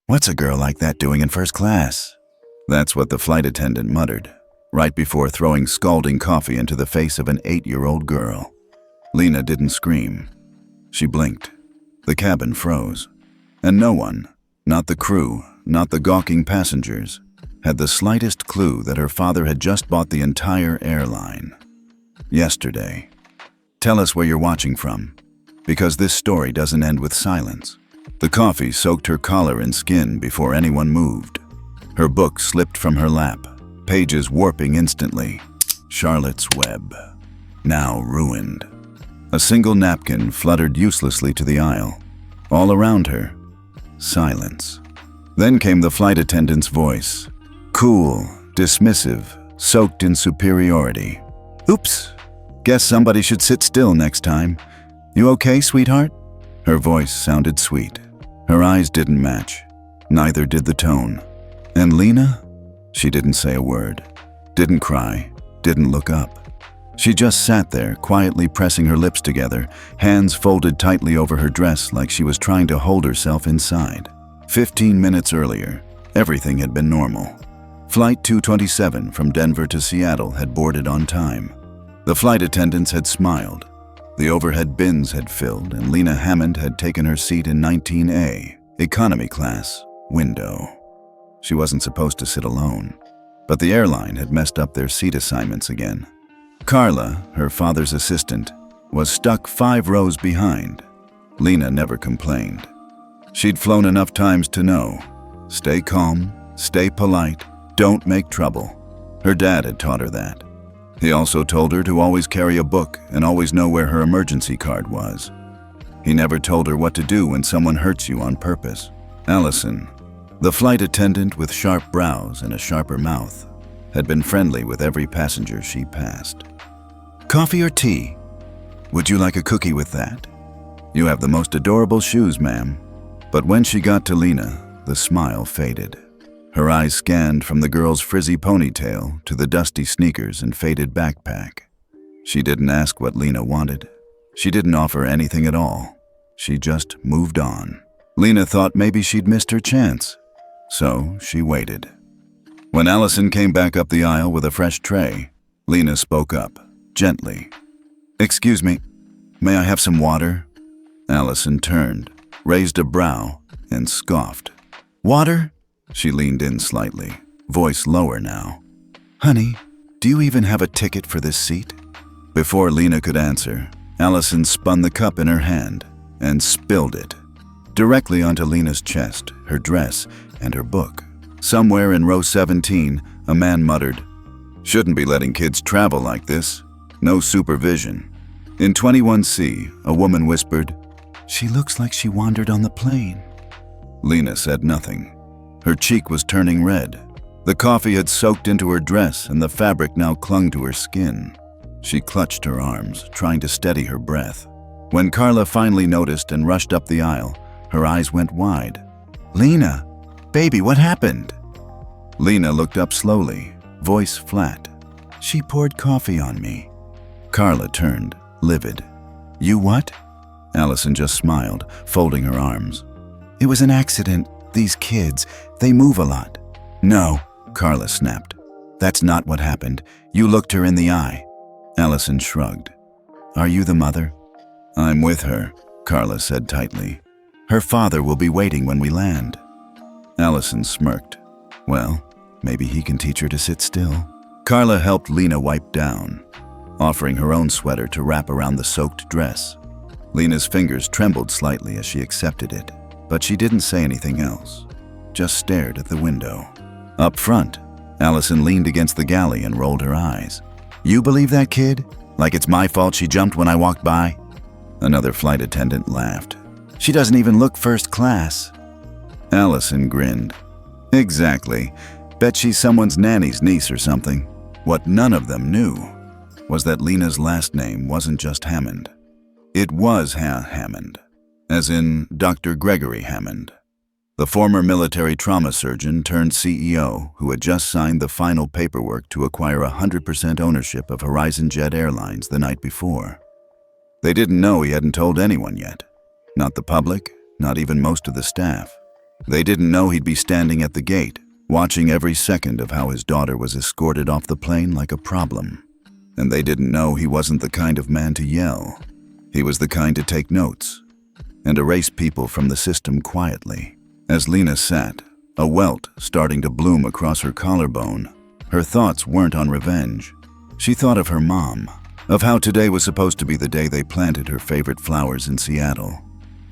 What's a girl like that doing in first class? That's what the flight attendant muttered, right before throwing scalding coffee into the face of an 8-year-old girl. Lina didn't scream. She blinked. The cabin froze. And no one, not the crew, not the gawking passengers, had the slightest clue that her father had just bought the entire airline. Yesterday. Tell us where you're watching from, because this story doesn't end with silence. The coffee soaked her collar and skin before anyone moved. Her book slipped from her lap, pages warping instantly. Charlotte's Web, now ruined. A single napkin fluttered uselessly to the aisle. All around her, silence. Then came the flight attendant's voice. Cool, dismissive, soaked in superiority. Oops, guess somebody should sit still next time. You okay, sweetheart? Her voice sounded sweet. Her eyes didn't match. Neither did the tone. And Lina? She didn't say a word. Didn't cry. Didn't look up. She just sat there, quietly pressing her lips together, hands folded tightly over her dress like she was trying to hold herself inside. 15 minutes earlier, everything had been normal. Flight 227 from Denver to Seattle had boarded on time. The flight attendants had smiled. The overhead bins had filled, and Lina Hammond had taken her seat in 19A, economy class, window. She wasn't supposed to sit alone, but the airline had messed up their seat assignments again. Carla, her father's assistant, was stuck 5 rows behind. Lina never complained. She'd flown enough times to know. Stay calm, stay polite, don't make trouble. Her dad had taught her that. He also told her to always carry a book and always know where her emergency card was. He never told her what to do when someone hurts you on purpose. Allison, the flight attendant with sharp brows and a sharper mouth, had been friendly with every passenger she passed. Coffee or tea? Would you like a cookie with that? You have the most adorable shoes, ma'am. But when she got to Lina, the smile faded. Her eyes scanned from the girl's frizzy ponytail to the dusty sneakers and faded backpack. She didn't ask what Lina wanted. She didn't offer anything at all. She just moved on. Lina thought maybe she'd missed her chance, so she waited. When Allison came back up the aisle with a fresh tray, Lina spoke up, gently. Excuse me, may I have some water? Allison turned, raised a brow, and scoffed. Water? She leaned in slightly, voice lower now. Honey, do you even have a ticket for this seat? Before Lina could answer, Allison spun the cup in her hand and spilled it directly onto Lina's chest, her dress, and her book. Somewhere in row 17, a man muttered, "Shouldn't be letting kids travel like this. No supervision." In 21C, a woman whispered, "She looks like she wandered on the plane." Lina said nothing. Her cheek was turning red. The coffee had soaked into her dress and the fabric now clung to her skin. She clutched her arms, trying to steady her breath. When Carla finally noticed and rushed up the aisle, her eyes went wide. "Lina, baby, what happened?" Lina looked up slowly, voice flat. "She poured coffee on me." Carla turned, livid. "You what?" Allison just smiled, folding her arms. "It was an accident. These kids, they move a lot." "No," Carla snapped. "That's not what happened. You looked her in the eye." Allison shrugged. "Are you the mother?" "I'm with her," Carla said tightly. "Her father will be waiting when we land." Allison smirked. "Well, maybe he can teach her to sit still." Carla helped Lina wipe down, offering her own sweater to wrap around the soaked dress. Lina's fingers trembled slightly as she accepted it, but she didn't say anything else, just stared at the window. Up front, Allison leaned against the galley and rolled her eyes. "You believe that kid? Like it's my fault she jumped when I walked by?" Another flight attendant laughed. "She doesn't even look first class." Allison grinned. "Exactly. Bet she's someone's nanny's niece or something." What none of them knew was that Lina's last name wasn't just Hammond. It was Hammond, as in Dr. Gregory Hammond, the former military trauma surgeon turned CEO who had just signed the final paperwork to acquire 100% ownership of Horizon Jet Airlines the night before. They didn't know he hadn't told anyone yet. Not the public, not even most of the staff. They didn't know he'd be standing at the gate, watching every second of how his daughter was escorted off the plane like a problem. And they didn't know he wasn't the kind of man to yell. He was the kind to take notes and erase people from the system quietly. As Lina sat, a welt starting to bloom across her collarbone, her thoughts weren't on revenge. She thought of her mom, of how today was supposed to be the day they planted her favorite flowers in Seattle,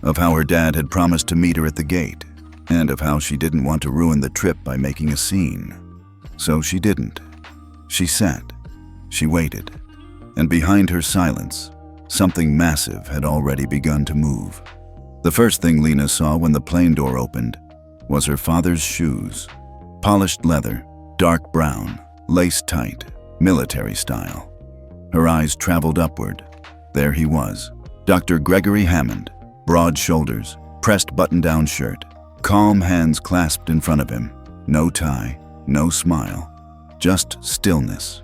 of how her dad had promised to meet her at the gate, and of how she didn't want to ruin the trip by making a scene. So she didn't. She sat. She waited. And behind her silence, something massive had already begun to move. The first thing Lina saw when the plane door opened was her father's shoes. Polished leather, dark brown, lace-tight, military style. Her eyes traveled upward. There he was, Dr. Gregory Hammond, broad shoulders, pressed button-down shirt, calm hands clasped in front of him. No tie, no smile, just stillness.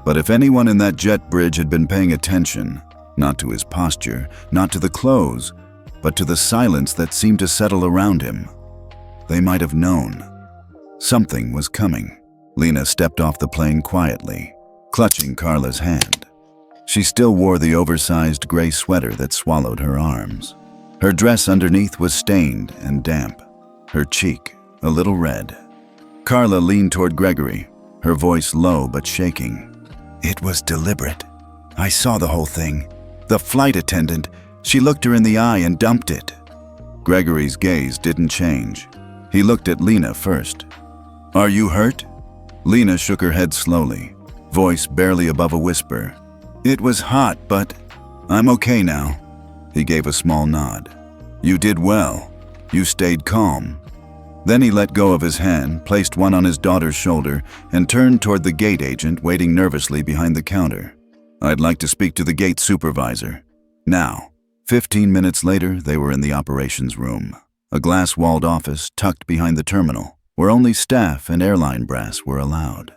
But if anyone in that jet bridge had been paying attention, not to his posture, not to the clothes, but to the silence that seemed to settle around him, they might have known. Something was coming. Lina stepped off the plane quietly, clutching Carla's hand. She still wore the oversized gray sweater that swallowed her arms. Her dress underneath was stained and damp, her cheek a little red. Carla leaned toward Gregory, her voice low but shaking. "It was deliberate. I saw the whole thing. The flight attendant, she looked her in the eye and dumped it." Gregory's gaze didn't change. He looked at Lina first. "Are you hurt?" Lina shook her head slowly, voice barely above a whisper. "It was hot, but I'm okay now." He gave a small nod. "You did well. You stayed calm." Then he let go of his hand, placed one on his daughter's shoulder, and turned toward the gate agent waiting nervously behind the counter. "I'd like to speak to the gate supervisor." Now. 15 minutes later, they were in the operations room, a glass-walled office tucked behind the terminal, where only staff and airline brass were allowed.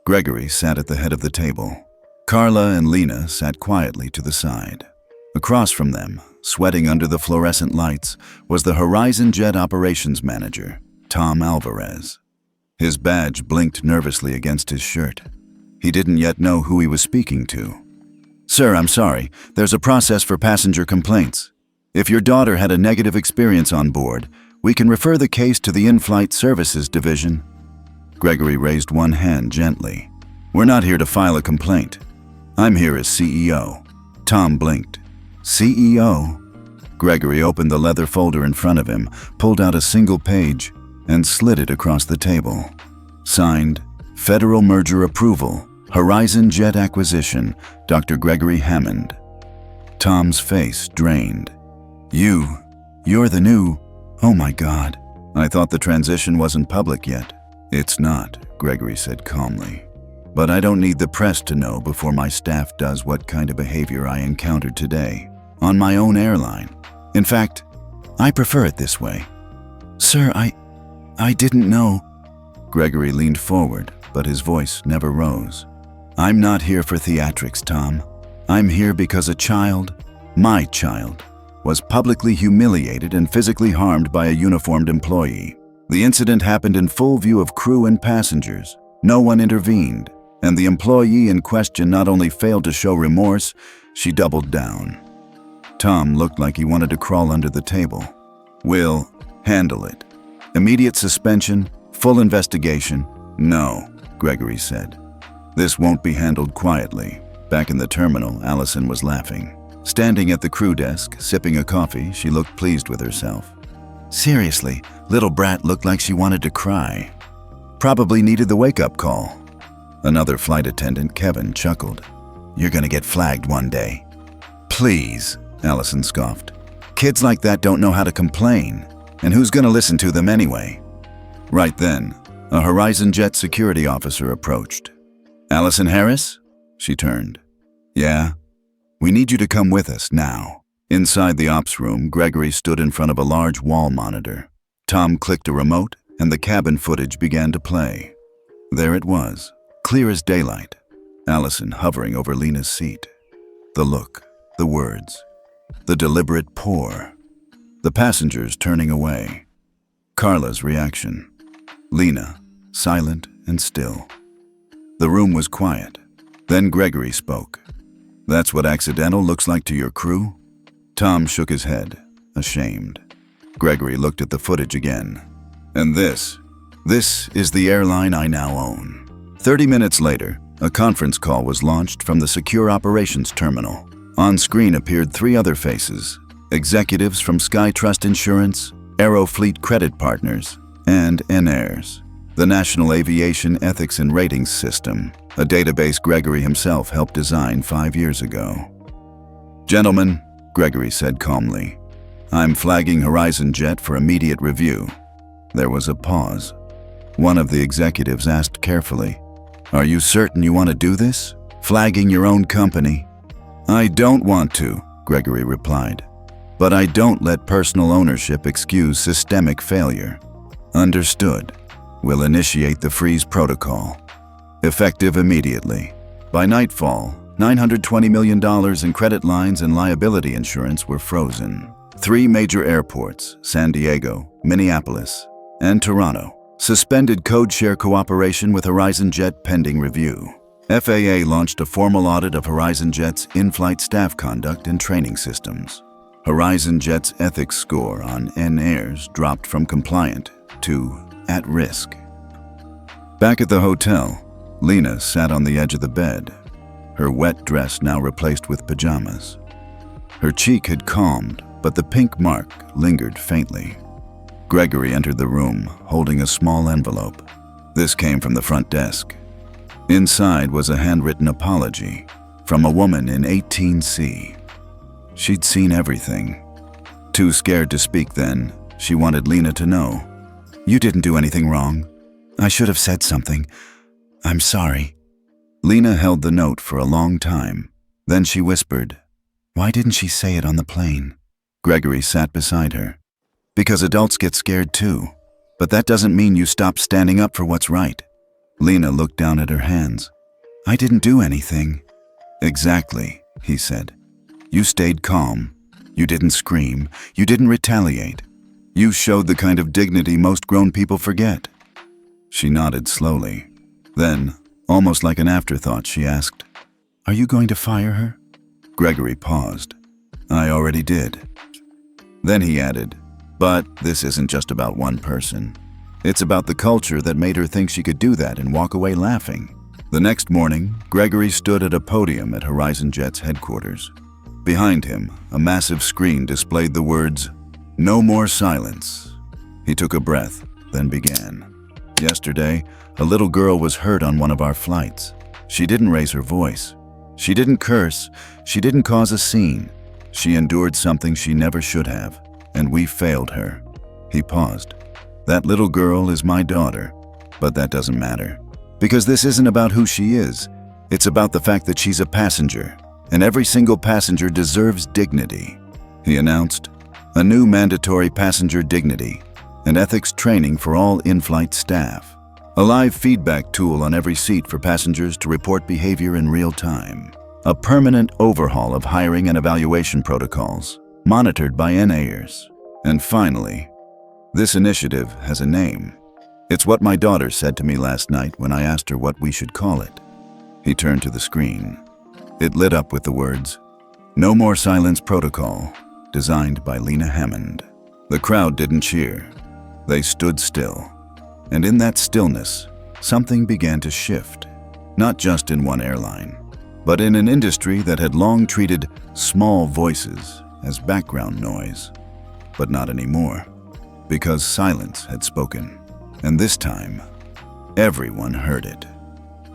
Gregory sat at the head of the table. Carla and Lina sat quietly to the side. Across from them, sweating under the fluorescent lights, was the Horizon Jet operations manager, Tom Alvarez. His badge blinked nervously against his shirt. He didn't yet know who he was speaking to. "Sir, I'm sorry. There's a process for passenger complaints. If your daughter had a negative experience on board, we can refer the case to the In-Flight Services Division." Gregory raised one hand gently. "We're not here to file a complaint. I'm here as CEO." Tom blinked. "CEO?" Gregory opened the leather folder in front of him, pulled out a single page, and slid it across the table. Signed, Federal Merger Approval, Horizon Jet Acquisition, Dr. Gregory Hammond. Tom's face drained. You're the new... Oh my God. I thought the transition wasn't public yet." "It's not," Gregory said calmly. "But I don't need the press to know before my staff does what kind of behavior I encountered today, on my own airline. In fact, I prefer it this way." "Sir, I didn't know." Gregory leaned forward, but his voice never rose. "I'm not here for theatrics, Tom. I'm here because a child, my child, was publicly humiliated and physically harmed by a uniformed employee. The incident happened in full view of crew and passengers. No one intervened, and the employee in question not only failed to show remorse, she doubled down." Tom looked like he wanted to crawl under the table. "We'll handle it. Immediate suspension, full investigation." "No," Gregory said. "This won't be handled quietly." Back in the terminal, Allison was laughing. Standing at the crew desk, sipping a coffee, she looked pleased with herself. "Seriously, little brat looked like she wanted to cry. Probably needed the wake-up call." Another flight attendant, Kevin, chuckled. "You're gonna get flagged one day." "Please," Allison scoffed. "Kids like that don't know how to complain, and who's gonna listen to them anyway?" Right then, a Horizon Jet security officer approached. "Allison Harris?" She turned. "Yeah? We need you to come with us now." Inside the ops room, Gregory stood in front of a large wall monitor. Tom clicked a remote, and the cabin footage began to play. There it was, clear as daylight. Allison hovering over Lina's seat. The look, the words, the deliberate pour. The passengers turning away. Carla's reaction. Lina, silent and still. The room was quiet. Then Gregory spoke. "That's what accidental looks like to your crew?" Tom shook his head, ashamed. Gregory looked at the footage again. "And this is the airline I now own." 30 minutes later, a conference call was launched from the Secure Operations Terminal. On screen appeared 3 other faces: executives from SkyTrust Insurance, Aerofleet Credit Partners, and NAIRS, the National Aviation Ethics and Ratings System, a database Gregory himself helped design 5 years ago. "Gentlemen," Gregory said calmly, "I'm flagging Horizon Jet for immediate review." There was a pause. One of the executives asked carefully, "Are you certain you want to do this? Flagging your own company?" "I don't want to," Gregory replied. "But I don't let personal ownership excuse systemic failure." "Understood. We'll initiate the freeze protocol. Effective immediately. By nightfall, $920 million in credit lines and liability insurance were frozen. 3 major airports, San Diego, Minneapolis, and Toronto, suspended code-share cooperation with Horizon Jet pending review. FAA launched a formal audit of Horizon Jet's in-flight staff conduct and training systems. Horizon Jet's ethics score on NAIRS dropped from compliant to at risk. Back at the hotel, Lina sat on the edge of the bed, her wet dress now replaced with pajamas. Her cheek had calmed, but the pink mark lingered faintly. Gregory entered the room, holding a small envelope. This came from the front desk. Inside was a handwritten apology from a woman in 18C. She'd seen everything. Too scared to speak then, she wanted Lina to know. "You didn't do anything wrong. I should have said something. I'm sorry." Lina held the note for a long time. Then she whispered, "Why didn't she say it on the plane?" Gregory sat beside her. "Because adults get scared too. But that doesn't mean you stop standing up for what's right." Lina looked down at her hands. "I didn't do anything." "Exactly," he said. "You stayed calm. You didn't scream. You didn't retaliate. You showed the kind of dignity most grown people forget." She nodded slowly. Then, almost like an afterthought, she asked, "Are you going to fire her?" Gregory paused. "I already did." Then he added, "But this isn't just about one person. It's about the culture that made her think she could do that and walk away laughing." The next morning, Gregory stood at a podium at Horizon Jet's headquarters. Behind him, a massive screen displayed the words, "No more silence." He took a breath, then began. "Yesterday, a little girl was hurt on one of our flights. She didn't raise her voice. She didn't curse. She didn't cause a scene. She endured something she never should have, and we failed her." He paused. "That little girl is my daughter, but that doesn't matter. Because this isn't about who she is. It's about the fact that she's a passenger, and every single passenger deserves dignity." He announced, "A new mandatory passenger dignity and ethics training for all in-flight staff. A live feedback tool on every seat for passengers to report behavior in real time. A permanent overhaul of hiring and evaluation protocols, monitored by NAIRS. And finally, this initiative has a name. It's what my daughter said to me last night when I asked her what we should call it." He turned to the screen. It lit up with the words, "No More Silence Protocol, designed by Lina Hammond." The crowd didn't cheer. They stood still. And in that stillness, something began to shift. Not just in one airline, but in an industry that had long treated small voices as background noise. But not anymore, because silence had spoken. And this time, everyone heard it.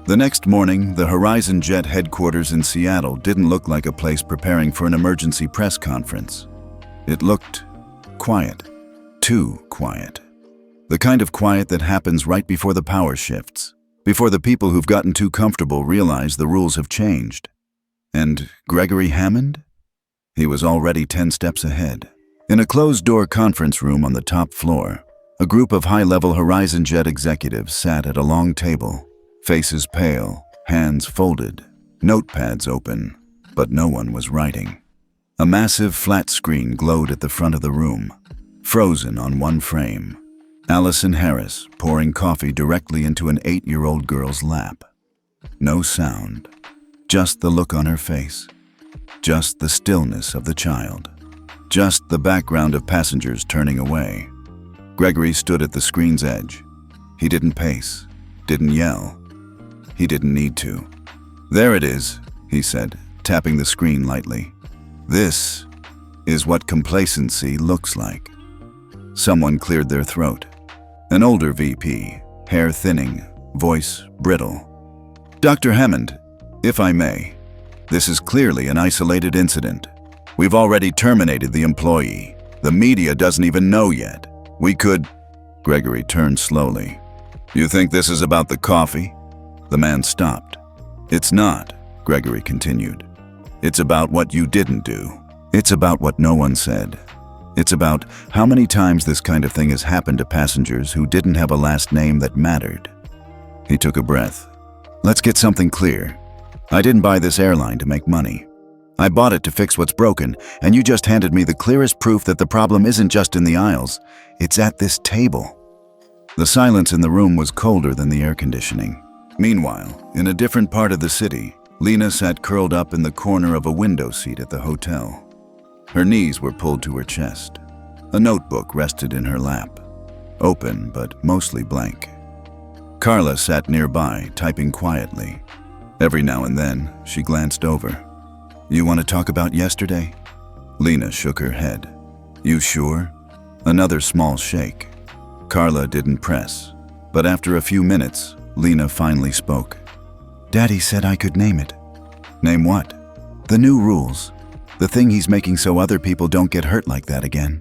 The next morning, the Horizon Jet headquarters in Seattle didn't look like a place preparing for an emergency press conference. It looked quiet, too quiet. The kind of quiet that happens right before the power shifts, before the people who've gotten too comfortable realize the rules have changed. And Gregory Hammond? He was already 10 steps ahead. In a closed-door conference room on the top floor, a group of high-level Horizon Jet executives sat at a long table, faces pale, hands folded, notepads open, but no one was writing. A massive flat screen glowed at the front of the room, frozen on one frame. Allison Harris pouring coffee directly into an 8-year-old girl's lap. No sound, just the look on her face, just the stillness of the child, just the background of passengers turning away. Gregory stood at the screen's edge. He didn't pace, didn't yell. He didn't need to. "There it is," he said, tapping the screen lightly. "This is what complacency looks like." Someone cleared their throat. An older VP, hair thinning, voice brittle. "Dr. Hammond, if I may, this is clearly an isolated incident. We've already terminated the employee. The media doesn't even know yet. We could—" Gregory turned slowly. "You think this is about the coffee?" The man stopped. "It's not," Gregory continued. "It's about what you didn't do. It's about what no one said. It's about how many times this kind of thing has happened to passengers who didn't have a last name that mattered." He took a breath. "Let's get something clear. I didn't buy this airline to make money. I bought it to fix what's broken, and you just handed me the clearest proof that the problem isn't just in the aisles, it's at this table." The silence in the room was colder than the air conditioning. Meanwhile, in a different part of the city, Lina sat curled up in the corner of a window seat at the hotel. Her knees were pulled to her chest. A notebook rested in her lap, open but mostly blank. Carla sat nearby, typing quietly. Every now and then, she glanced over. "You want to talk about yesterday?" Lina shook her head. "You sure?" Another small shake. Carla didn't press, but after a few minutes, Lina finally spoke. "Daddy said I could name it." "Name what?" "The new rules. The thing he's making so other people don't get hurt like that again."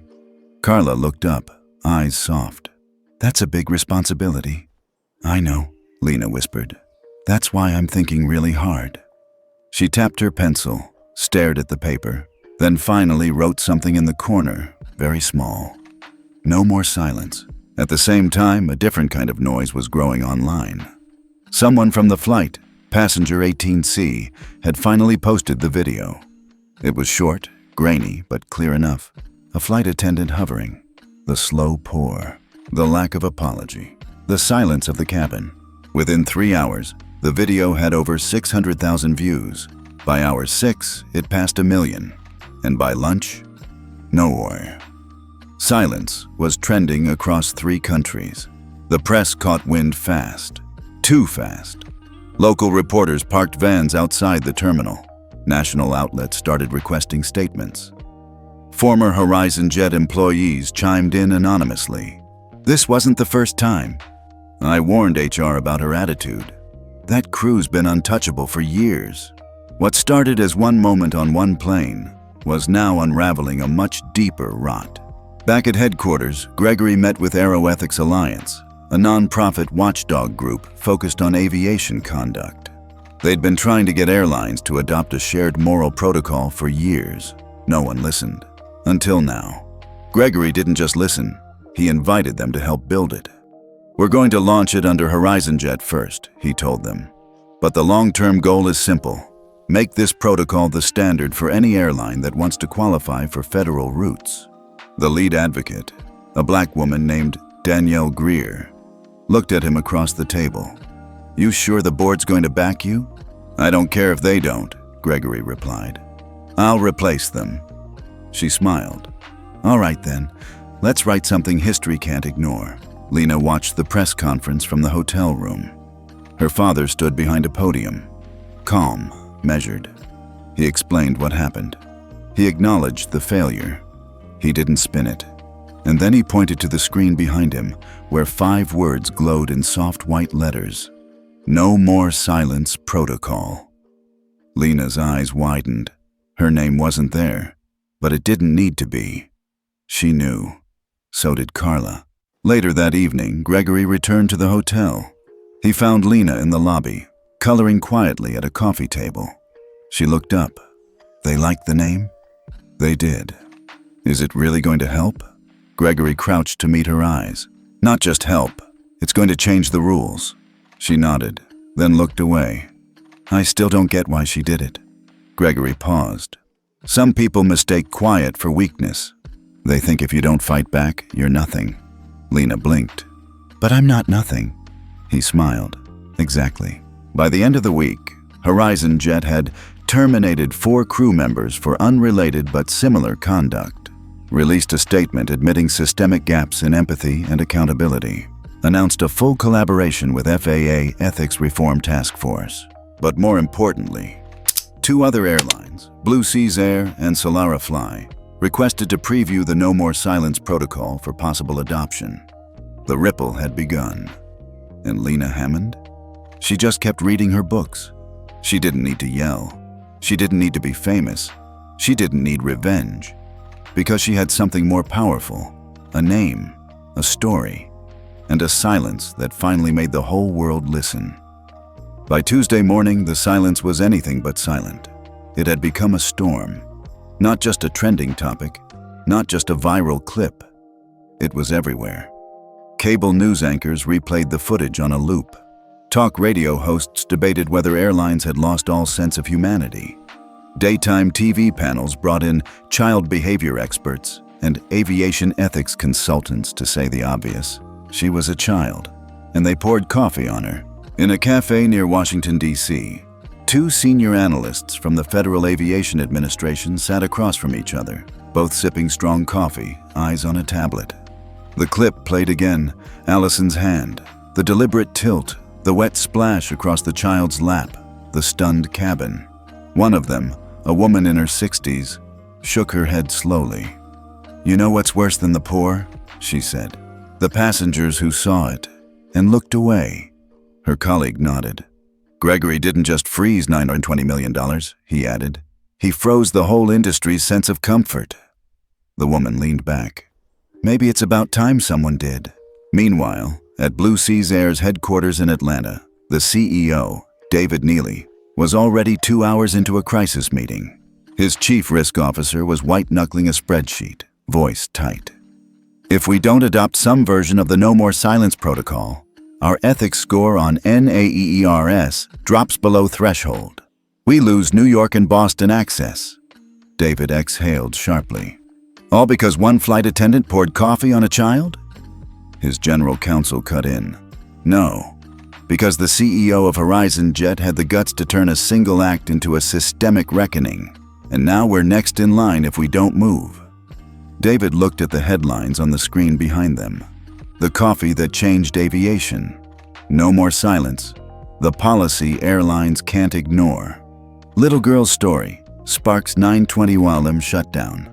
Carla looked up, eyes soft. "That's a big responsibility." "I know," Lina whispered. "That's why I'm thinking really hard." She tapped her pencil, stared at the paper, then finally wrote something in the corner, very small. No more silence. At the same time, a different kind of noise was growing online. Someone from the flight, passenger 18C, had finally posted the video. It was short, grainy, but clear enough. A flight attendant hovering. The slow pour. The lack of apology. The silence of the cabin. Within 3 hours, the video had over 600,000 views. By hour 6, it passed 1 million. And by lunch, nowhere. Silence was trending across 3 countries. The press caught wind fast. Too fast. Local reporters parked vans outside the terminal. National outlets started requesting statements. Former Horizon Jet employees chimed in anonymously. "This wasn't the first time. I warned HR about her attitude. That crew's been untouchable for years." What started as one moment on one plane was now unraveling a much deeper rot. Back at headquarters, Gregory met with Aeroethics Alliance, a non-profit watchdog group focused on aviation conduct. They'd been trying to get airlines to adopt a shared moral protocol for years. No one listened. Until now. Gregory didn't just listen, he invited them to help build it. "We're going to launch it under Horizon Jet first," he told them. "But the long-term goal is simple. Make this protocol the standard for any airline that wants to qualify for federal routes." The lead advocate, a black woman named Danielle Greer, looked at him across the table. "You sure the board's going to back you?" "I don't care if they don't," Gregory replied. "I'll replace them." She smiled. "All right then, let's write something history can't ignore." Lina watched the press conference from the hotel room. Her father stood behind a podium. Calm, measured. He explained what happened. He acknowledged the failure. He didn't spin it. And then he pointed to the screen behind him, where 5 words glowed in soft white letters. "No more silence protocol." Lina's eyes widened. Her name wasn't there, but it didn't need to be. She knew. So did Carla. Later that evening, Gregory returned to the hotel. He found Lina in the lobby, coloring quietly at a coffee table. She looked up. "They liked the name?" They did. "Is it really going to help?" Gregory crouched to meet her eyes. "Not just help. It's going to change the rules." She nodded, then looked away. "I still don't get why she did it." Gregory paused. "Some people mistake quiet for weakness. They think if you don't fight back, you're nothing." Lina blinked. But I'm not nothing. He smiled. Exactly. By the end of the week, Horizon Jet had terminated 4 crew members for unrelated but similar conduct, released a statement admitting systemic gaps in empathy and accountability, announced a full collaboration with FAA Ethics Reform Task Force. But more importantly, 2 other airlines, Blue Seas Air and Solara Fly, requested to preview the No More Silence protocol for possible adoption. The ripple had begun. And Lina Hammond? She just kept reading her books. She didn't need to yell. She didn't need to be famous. She didn't need revenge. Because she had something more powerful, a name, a story, and a silence that finally made the whole world listen. By Tuesday morning, the silence was anything but silent. It had become a storm. Not just a trending topic, not just a viral clip. It was everywhere. Cable news anchors replayed the footage on a loop. Talk radio hosts debated whether airlines had lost all sense of humanity. Daytime TV panels brought in child behavior experts and aviation ethics consultants to say the obvious. She was a child, and they poured coffee on her. In a cafe near Washington, D.C., 2 senior analysts from the Federal Aviation Administration sat across from each other, both sipping strong coffee, eyes on a tablet. The clip played again, Allison's hand, the deliberate tilt, the wet splash across the child's lap, the stunned cabin. One of them, a woman in her 60s, shook her head slowly. "You know what's worse than the poor?" she said. "The passengers who saw it and looked away." Her colleague nodded. "Gregory didn't just freeze $920 million, he added. He froze the whole industry's sense of comfort." The woman leaned back. "Maybe it's about time someone did." Meanwhile, at Blue Seas Air's headquarters in Atlanta, the CEO, David Neely, was already 2 hours into a crisis meeting. His chief risk officer was white-knuckling a spreadsheet, voice tight. "If we don't adopt some version of the No More Silence protocol, our ethics score on NAEERS drops below threshold. We lose New York and Boston access." David exhaled sharply. "All because one flight attendant poured coffee on a child?" His general counsel cut in. "No, because the CEO of Horizon Jet had the guts to turn a single act into a systemic reckoning, and now we're next in line if we don't move." David looked at the headlines on the screen behind them. The coffee that changed aviation. No more silence. The policy airlines can't ignore. Little girl's story. Sparks 920 Walem shutdown.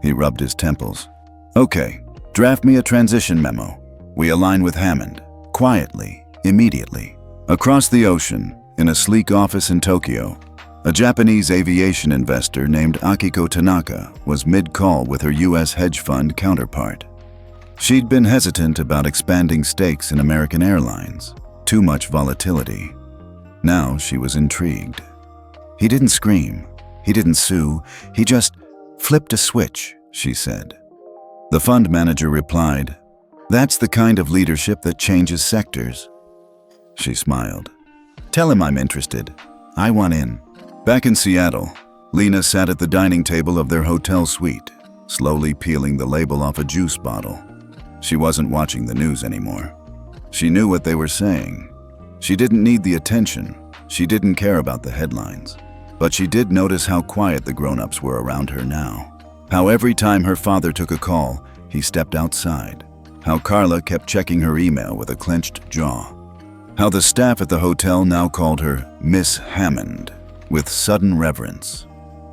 He rubbed his temples. "Okay, draft me a transition memo. We align with Hammond. Quietly, immediately." Across the ocean, in a sleek office in Tokyo, a Japanese aviation investor named Akiko Tanaka was mid-call with her U.S. hedge fund counterpart. She'd been hesitant about expanding stakes in American Airlines. Too much volatility. Now she was intrigued. "He didn't scream. He didn't sue. He just flipped a switch," she said. The fund manager replied, "That's the kind of leadership that changes sectors." She smiled. "Tell him I'm interested. I want in." Back in Seattle, Lina sat at the dining table of their hotel suite, slowly peeling the label off a juice bottle. She wasn't watching the news anymore. She knew what they were saying. She didn't need the attention. She didn't care about the headlines. But she did notice how quiet the grown-ups were around her now. How every time her father took a call, he stepped outside. How Carla kept checking her email with a clenched jaw. How the staff at the hotel now called her Miss Hammond, with sudden reverence.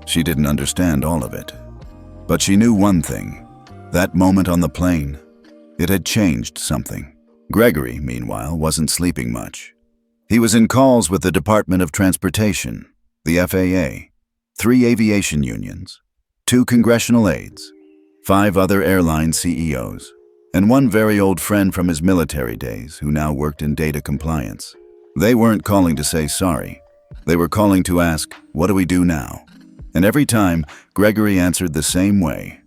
She didn't understand all of it. But she knew one thing. That moment on the plane, it had changed something. Gregory, meanwhile, wasn't sleeping much. He was in calls with the Department of Transportation, the FAA, 3 aviation unions, 2 congressional aides, 5 other airline CEOs, and one very old friend from his military days who now worked in data compliance. They weren't calling to say sorry. They were calling to ask, "What do we do now?" And every time, Gregory answered the same way.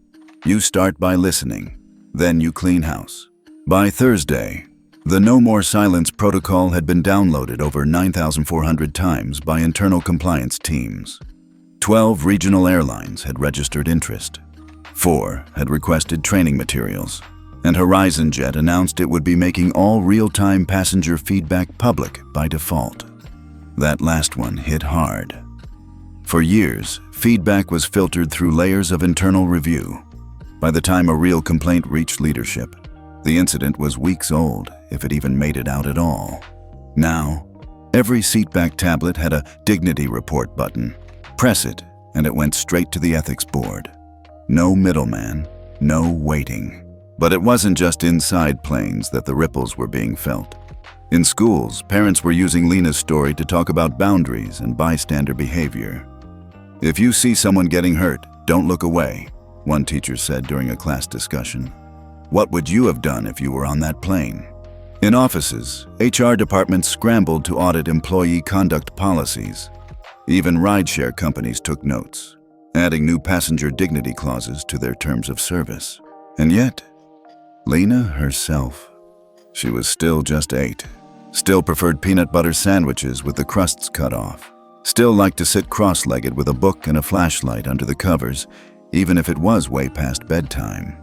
"You start by listening, then you clean house." By Thursday, the No More Silence protocol had been downloaded over 9,400 times by internal compliance teams. 12 regional airlines had registered interest. 4 had requested training materials. and HorizonJet announced it would be making all real-time passenger feedback public by default. That last one hit hard. For years, feedback was filtered through layers of internal review. By the time a real complaint reached leadership, the incident was weeks old, if it even made it out at all. Now, every seatback tablet had a dignity report button. Press it, and it went straight to the ethics board. No middleman, no waiting. But it wasn't just inside planes that the ripples were being felt. In schools, parents were using Lina's story to talk about boundaries and bystander behavior. "If you see someone getting hurt, don't look away," one teacher said during a class discussion. "What would you have done if you were on that plane?" In offices, HR departments scrambled to audit employee conduct policies. Even rideshare companies took notes, adding new passenger dignity clauses to their terms of service. And yet, Lina herself, she was still just 8, still preferred peanut butter sandwiches with the crusts cut off, still liked to sit cross-legged with a book and a flashlight under the covers, even if it was way past bedtime.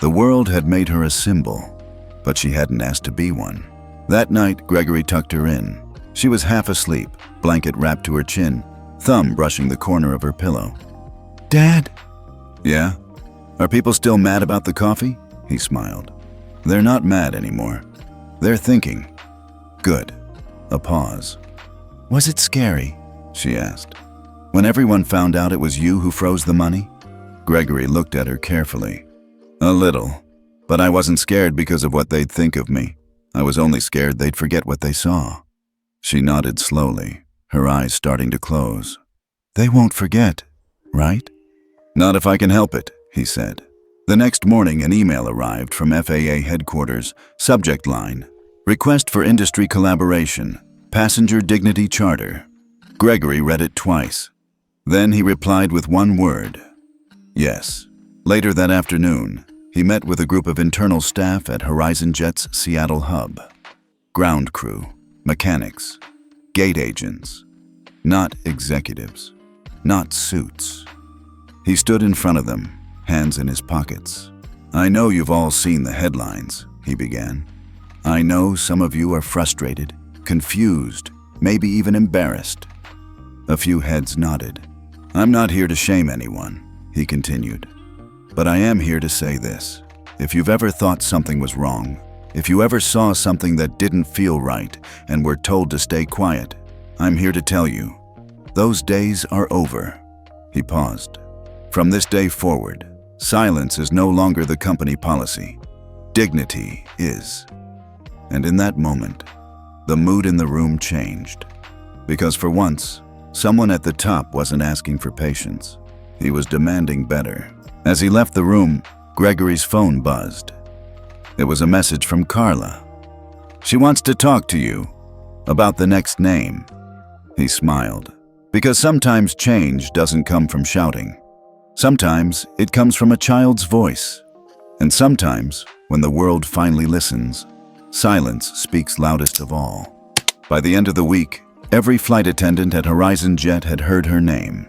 The world had made her a symbol, but she hadn't asked to be one. That night, Gregory tucked her in. She was half asleep, blanket wrapped to her chin, thumb brushing the corner of her pillow. "Dad?" "Yeah? Are people still mad about the coffee?" He smiled. "They're not mad anymore. They're thinking." "Good." A pause. "Was it scary?" she asked. "When everyone found out it was you who froze the money?" Gregory looked at her carefully. "A little. But I wasn't scared because of what they'd think of me. I was only scared they'd forget what they saw." She nodded slowly, her eyes starting to close. "They won't forget, right?" "Not if I can help it," he said. The next morning, an email arrived from FAA headquarters. Subject line: "Request for industry collaboration. Passenger Dignity Charter." Gregory read it twice. Then he replied with one word: "Yes." Later that afternoon, he met with a group of internal staff at HorizonJet's Seattle hub. Ground crew, mechanics, gate agents. Not executives. Not suits. He stood in front of them, hands in his pockets. "I know you've all seen the headlines," he began. "I know some of you are frustrated, confused, maybe even embarrassed." A few heads nodded. "I'm not here to shame anyone," he continued. "But I am here to say this. If you've ever thought something was wrong, if you ever saw something that didn't feel right and were told to stay quiet, I'm here to tell you, those days are over." He paused. "From this day forward, silence is no longer the company policy. Dignity is." And in that moment, the mood in the room changed. Because for once, someone at the top wasn't asking for patience. He was demanding better. As he left the room, Gregory's phone buzzed. It was a message from Carla. "She wants to talk to you about the next name." He smiled. Because sometimes change doesn't come from shouting. Sometimes it comes from a child's voice. And sometimes, when the world finally listens, silence speaks loudest of all. By the end of the week, every flight attendant at HorizonJet had heard her name.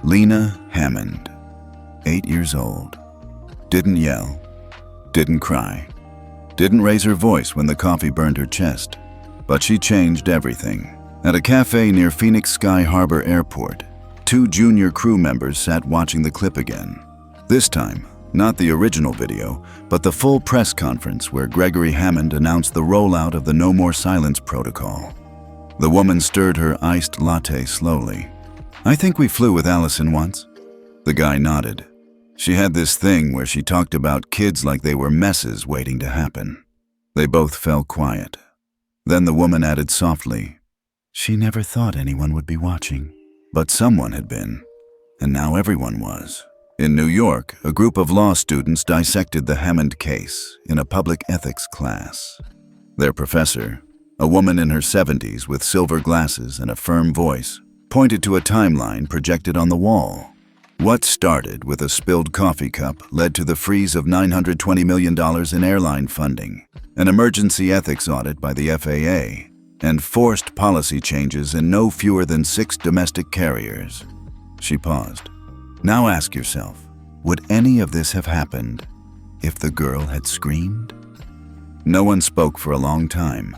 Lina Hammond, 8 years old. Didn't yell, didn't cry, didn't raise her voice when the coffee burned her chest. But she changed everything. At a cafe near Phoenix Sky Harbor Airport, 2 junior crew members sat watching the clip again. This time, not the original video, but the full press conference where Gregory Hammond announced the rollout of the No More Silence protocol. The woman stirred her iced latte slowly. "I think we flew with Allison once." The guy nodded. She had this thing where she talked about kids like they were messes waiting to happen. They both fell quiet. Then the woman added softly, "She never thought anyone would be watching." But someone had been, and now everyone was. In New York, a group of law students dissected the Hammond case in a public ethics class. Their professor, a woman in her 70s with silver glasses and a firm voice, pointed to a timeline projected on the wall. What started with a spilled coffee cup led to the freeze of $920 million in airline funding, an emergency ethics audit by the FAA, and forced policy changes in no fewer than 6 domestic carriers. She paused. Now ask yourself, would any of this have happened If the girl had screamed? No one spoke for a long time.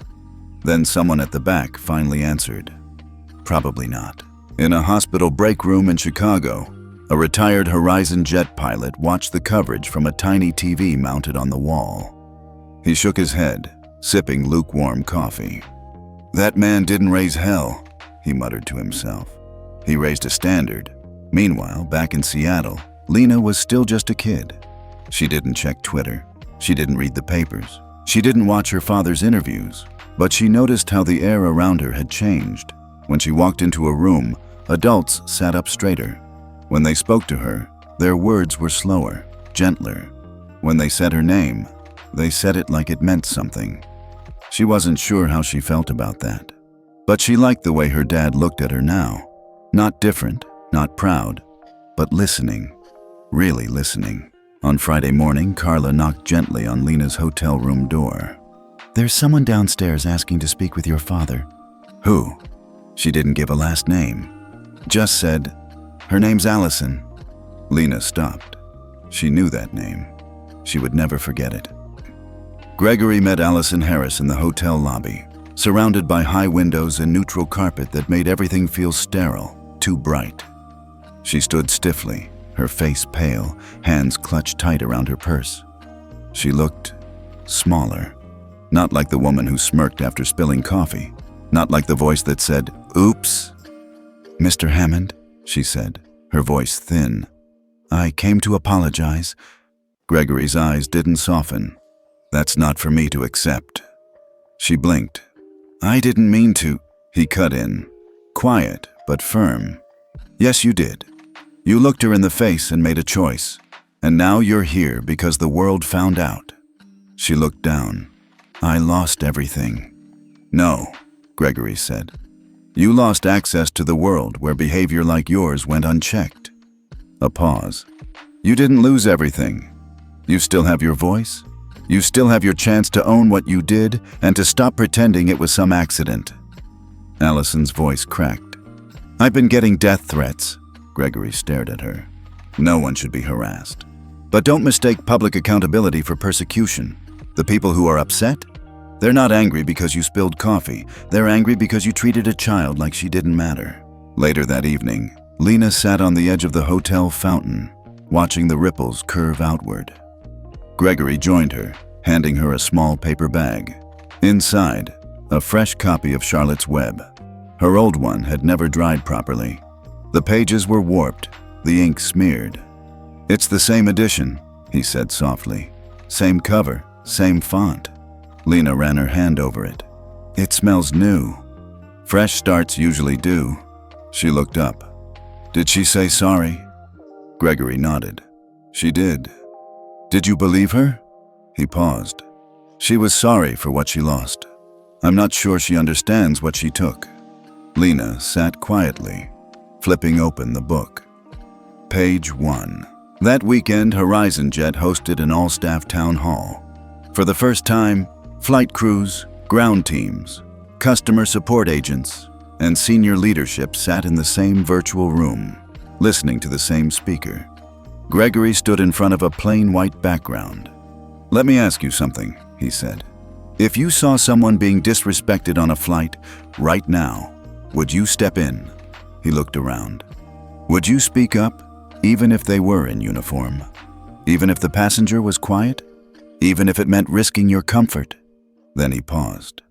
Then someone at the back finally answered. Probably not. In a hospital break room in Chicago, a retired Horizon jet pilot watched the coverage from a tiny TV mounted on the wall. He shook his head, sipping lukewarm coffee. That man didn't raise hell, he muttered to himself. He raised a standard. Meanwhile, back in Seattle, Lina was still just a kid. She didn't check Twitter. She didn't read the papers. She didn't watch her father's interviews. But she noticed how the air around her had changed. When she walked into a room, adults sat up straighter. When they spoke to her, their words were slower, gentler. When they said her name, they said it like it meant something. She wasn't sure how she felt about that. But she liked the way her dad looked at her now. Not different, not proud, but listening. Really listening. On Friday morning, Carla knocked gently on Lina's hotel room door. "There's someone downstairs asking to speak with your father." "Who?" She didn't give a last name. Just said, "Her name's Allison." Lina stopped. She knew that name. She would never forget it. Gregory met Allison Harris in the hotel lobby, surrounded by high windows and neutral carpet that made everything feel sterile, too bright. She stood stiffly, her face pale, hands clutched tight around her purse. She looked smaller, not like the woman who smirked after spilling coffee, not like the voice that said, "Oops." "Mr. Hammond," she said, her voice thin. "I came to apologize." Gregory's eyes didn't soften. "That's not for me to accept." She blinked. "I didn't mean to," he cut in, quiet but firm. "Yes, you did. You looked her in the face and made a choice. And now you're here because the world found out." She looked down. "I lost everything." "No," Gregory said. "You lost access to the world where behavior like yours went unchecked." A pause. "You didn't lose everything. You still have your voice. You still have your chance to own what you did and to stop pretending it was some accident." Allison's voice cracked. "I've been getting death threats." Gregory stared at her. "No one should be harassed. But don't mistake public accountability for persecution. The people who are upset? They're not angry because you spilled coffee. They're angry because you treated a child like she didn't matter." Later that evening, Lina sat on the edge of the hotel fountain, watching the ripples curve outward. Gregory joined her, handing her a small paper bag. Inside, a fresh copy of Charlotte's Web. Her old one had never dried properly. The pages were warped, the ink smeared. "It's the same edition," he said softly. "Same cover, same font." Lina ran her hand over it. "It smells new." Fresh starts usually do. She looked up. "Did she say sorry?" Gregory nodded. "She did." "Did you believe her?" He paused. "She was sorry for what she lost. I'm not sure she understands what she took." Lina sat quietly, flipping open the book. Page 1. That weekend, Horizon Jet hosted an all-staff town hall. For the first time, flight crews, ground teams, customer support agents, and senior leadership sat in the same virtual room, listening to the same speaker. Gregory stood in front of a plain white background. "Let me ask you something," he said. "If you saw someone being disrespected on a flight right now, would you step in?" He looked around. "Would you speak up, even if they were in uniform? Even if the passenger was quiet? Even if it meant risking your comfort?" Then he paused.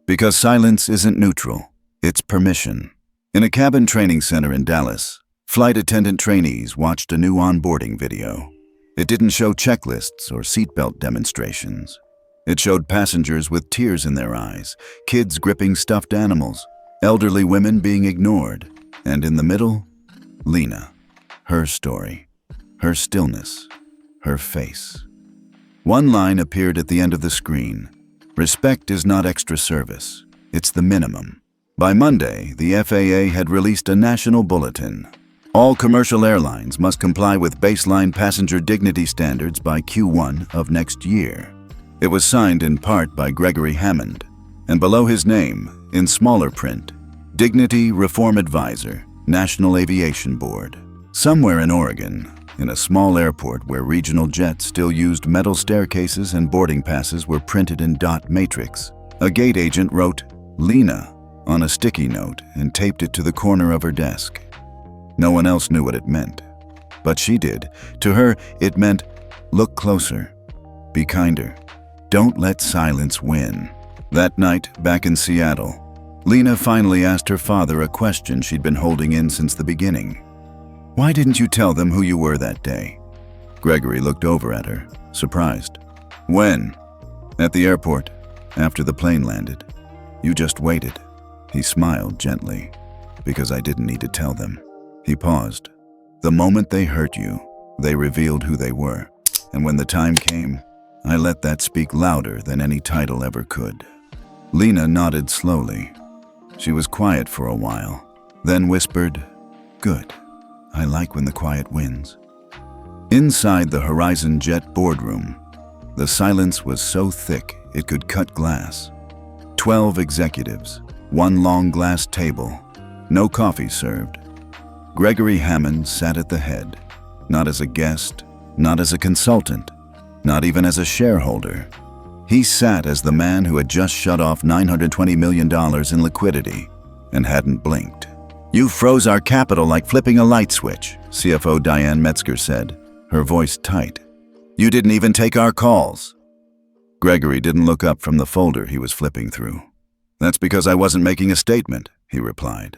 "Because silence isn't neutral, it's permission." In a cabin training center in Dallas, flight attendant trainees watched a new onboarding video. It didn't show checklists or seatbelt demonstrations. It showed passengers with tears in their eyes, kids gripping stuffed animals, elderly women being ignored, and in the middle, Lina. Her story, her stillness, her face. One line appeared at the end of the screen. "Respect is not extra service, it's the minimum." By Monday, the FAA had released a national bulletin. All commercial airlines must comply with baseline passenger dignity standards by Q1 of next year. It was signed in part by Gregory Hammond, and below his name, in smaller print, Dignity Reform Advisor, National Aviation Board. Somewhere in Oregon, in a small airport where regional jets still used metal staircases and boarding passes were printed in dot matrix. A gate agent wrote "Lina" on a sticky note and taped it to the corner of her desk. No one else knew what it meant, but she did. To her, it meant, look closer, be kinder, don't let silence win. That night, back in Seattle, Lina finally asked her father a question she'd been holding in since the beginning. "Why didn't you tell them who you were that day?" Gregory looked over at her, surprised. "When?" "At the airport, after the plane landed. You just waited." He smiled gently. "Because I didn't need to tell them." He paused. "The moment they hurt you, they revealed who they were. And when the time came, I let that speak louder than any title ever could." Lina nodded slowly. She was quiet for a while, then whispered, "Good. I like when the quiet wins." Inside the Horizon Jet boardroom, the silence was so thick it could cut glass. 12 executives, one long glass table, no coffee served. Gregory Hammond sat at the head, not as a guest, not as a consultant, not even as a shareholder. He sat as the man who had just shut off $920 million in liquidity and hadn't blinked. "You froze our capital like flipping a light switch," CFO Diane Metzger said, her voice tight. "You didn't even take our calls." Gregory didn't look up from the folder he was flipping through. "That's because I wasn't making a statement," he replied.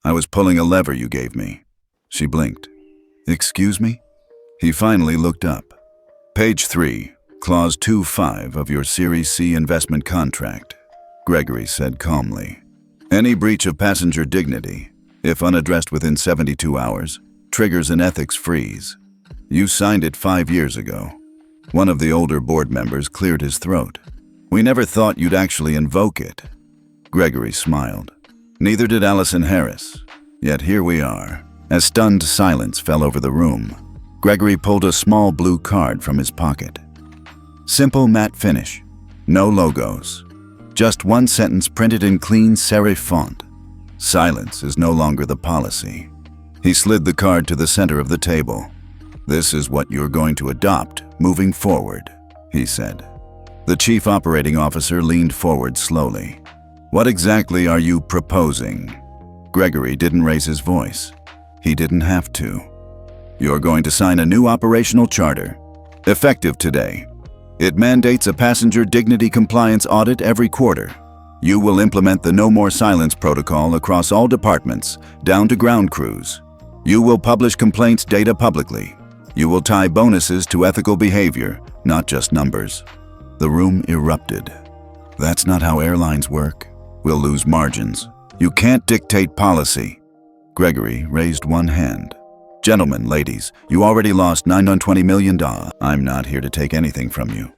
"I was pulling a lever you gave me." She blinked. "Excuse me?" He finally looked up. "Page 3. Clause 2.5 of your Series C investment contract," Gregory said calmly. "Any breach of passenger dignity, if unaddressed within 72 hours, triggers an ethics freeze. You signed it 5 years ago." One of the older board members cleared his throat. "We never thought you'd actually invoke it." Gregory smiled. Neither did Allison Harris. Yet here we are. As stunned silence fell over the room, Gregory pulled a small blue card from his pocket. Simple matte finish. No logos. Just one sentence printed in clean serif font. Silence is no longer the policy. He slid the card to the center of the table. "This is what you're going to adopt moving forward," he said. The chief operating officer leaned forward slowly. "What exactly are you proposing?" Gregory didn't raise his voice. He didn't have to. "You're going to sign a new operational charter, effective today. It mandates a passenger dignity compliance audit every quarter. You will implement the No More Silence protocol across all departments, down to ground crews. You will publish complaints data publicly. You will tie bonuses to ethical behavior, not just numbers." The room erupted. "That's not how airlines work. We'll lose margins. You can't dictate policy." Gregory raised one hand. "Gentlemen, ladies, you already lost $920 million. I'm not here to take anything from you.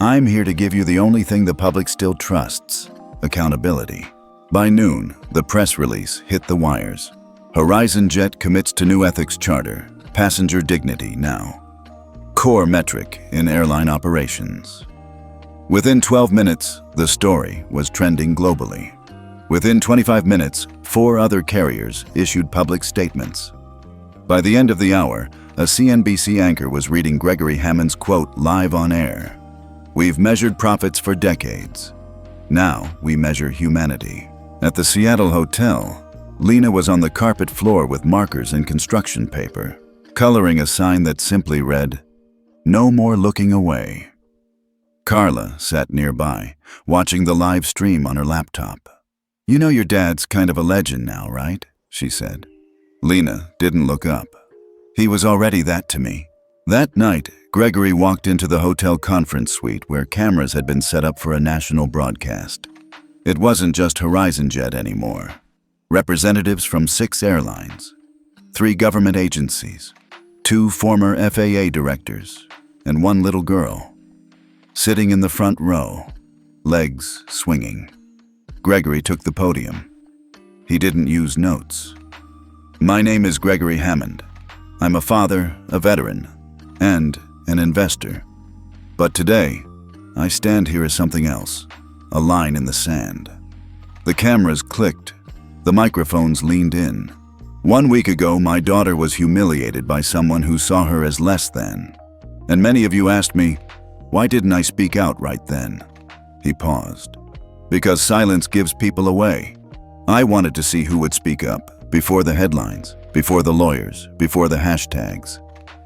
I'm here to give you the only thing the public still trusts: accountability." By noon, the press release hit the wires. Horizon Jet commits to new ethics charter, passenger dignity now. Core metric in airline operations. Within 12 minutes, the story was trending globally. Within 25 minutes, 4 other carriers issued public statements. By the end of the hour, a CNBC anchor was reading Gregory Hammond's quote live on air. "We've measured profits for decades. Now we measure humanity." At the Seattle hotel, Lina was on the carpet floor with markers and construction paper, coloring a sign that simply read, "No more looking away." Carla sat nearby, watching the live stream on her laptop. "You know your dad's kind of a legend now, right?" she said. Lina didn't look up. "He was already that to me." That night, Gregory walked into the hotel conference suite where cameras had been set up for a national broadcast. It wasn't just Horizon Jet anymore. Representatives from 6 airlines, 3 government agencies, 2 former FAA directors, and 1 little girl. Sitting in the front row, legs swinging. Gregory took the podium. He didn't use notes. "My name is Gregory Hammond. I'm a father, a veteran, and an investor. But today, I stand here as something else, a line in the sand." The cameras clicked. The microphones leaned in. 1 week ago, my daughter was humiliated by someone who saw her as less than. And many of you asked me, why didn't I speak out right then? He paused. Because silence gives people away. I wanted to see who would speak up, before the headlines, before the lawyers, before the hashtags.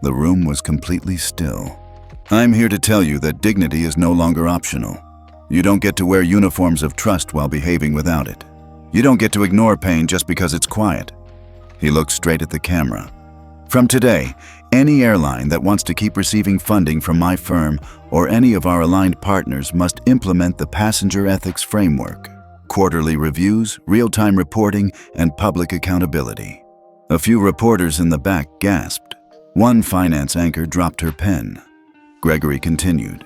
The room was completely still. I'm here to tell you that dignity is no longer optional. You don't get to wear uniforms of trust while behaving without it. You don't get to ignore pain just because it's quiet. He looked straight at the camera. From today, any airline that wants to keep receiving funding from my firm or any of our aligned partners must implement the passenger ethics framework, quarterly reviews, real-time reporting, and public accountability. A few reporters in the back gasped. One finance anchor dropped her pen. Gregory continued.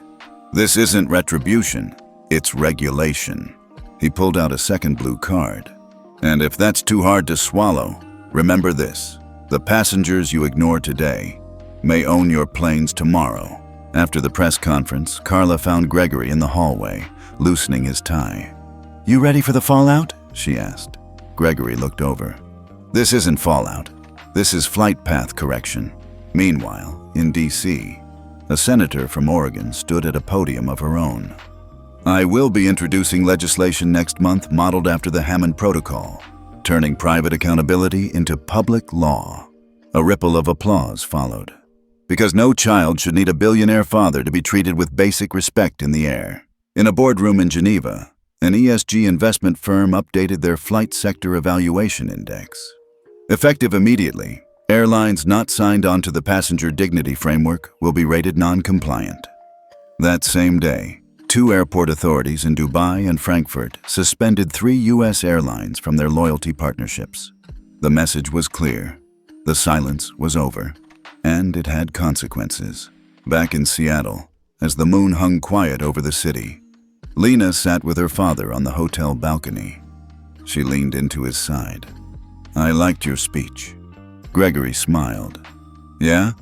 This isn't retribution, it's regulation. He pulled out a second blue card. And if that's too hard to swallow, remember this. The passengers you ignore today may own your planes tomorrow. After the press conference, Carla found Gregory in the hallway, loosening his tie. You ready for the fallout? She asked. Gregory looked over. This isn't fallout. This is flight path correction. Meanwhile, in D.C., a senator from Oregon stood at a podium of her own. I will be introducing legislation next month modeled after the Hammond Protocol, turning private accountability into public law. A ripple of applause followed. Because no child should need a billionaire father to be treated with basic respect in the air. In a boardroom in Geneva, an ESG investment firm updated their flight sector evaluation index. Effective immediately, airlines not signed onto the passenger dignity framework will be rated non-compliant. That same day, 2 airport authorities in Dubai and Frankfurt suspended 3 U.S. airlines from their loyalty partnerships. The message was clear. The silence was over, and it had consequences. Back in Seattle, as the moon hung quiet over the city, Lina sat with her father on the hotel balcony. She leaned into his side. I liked your speech. Gregory smiled. Yeah?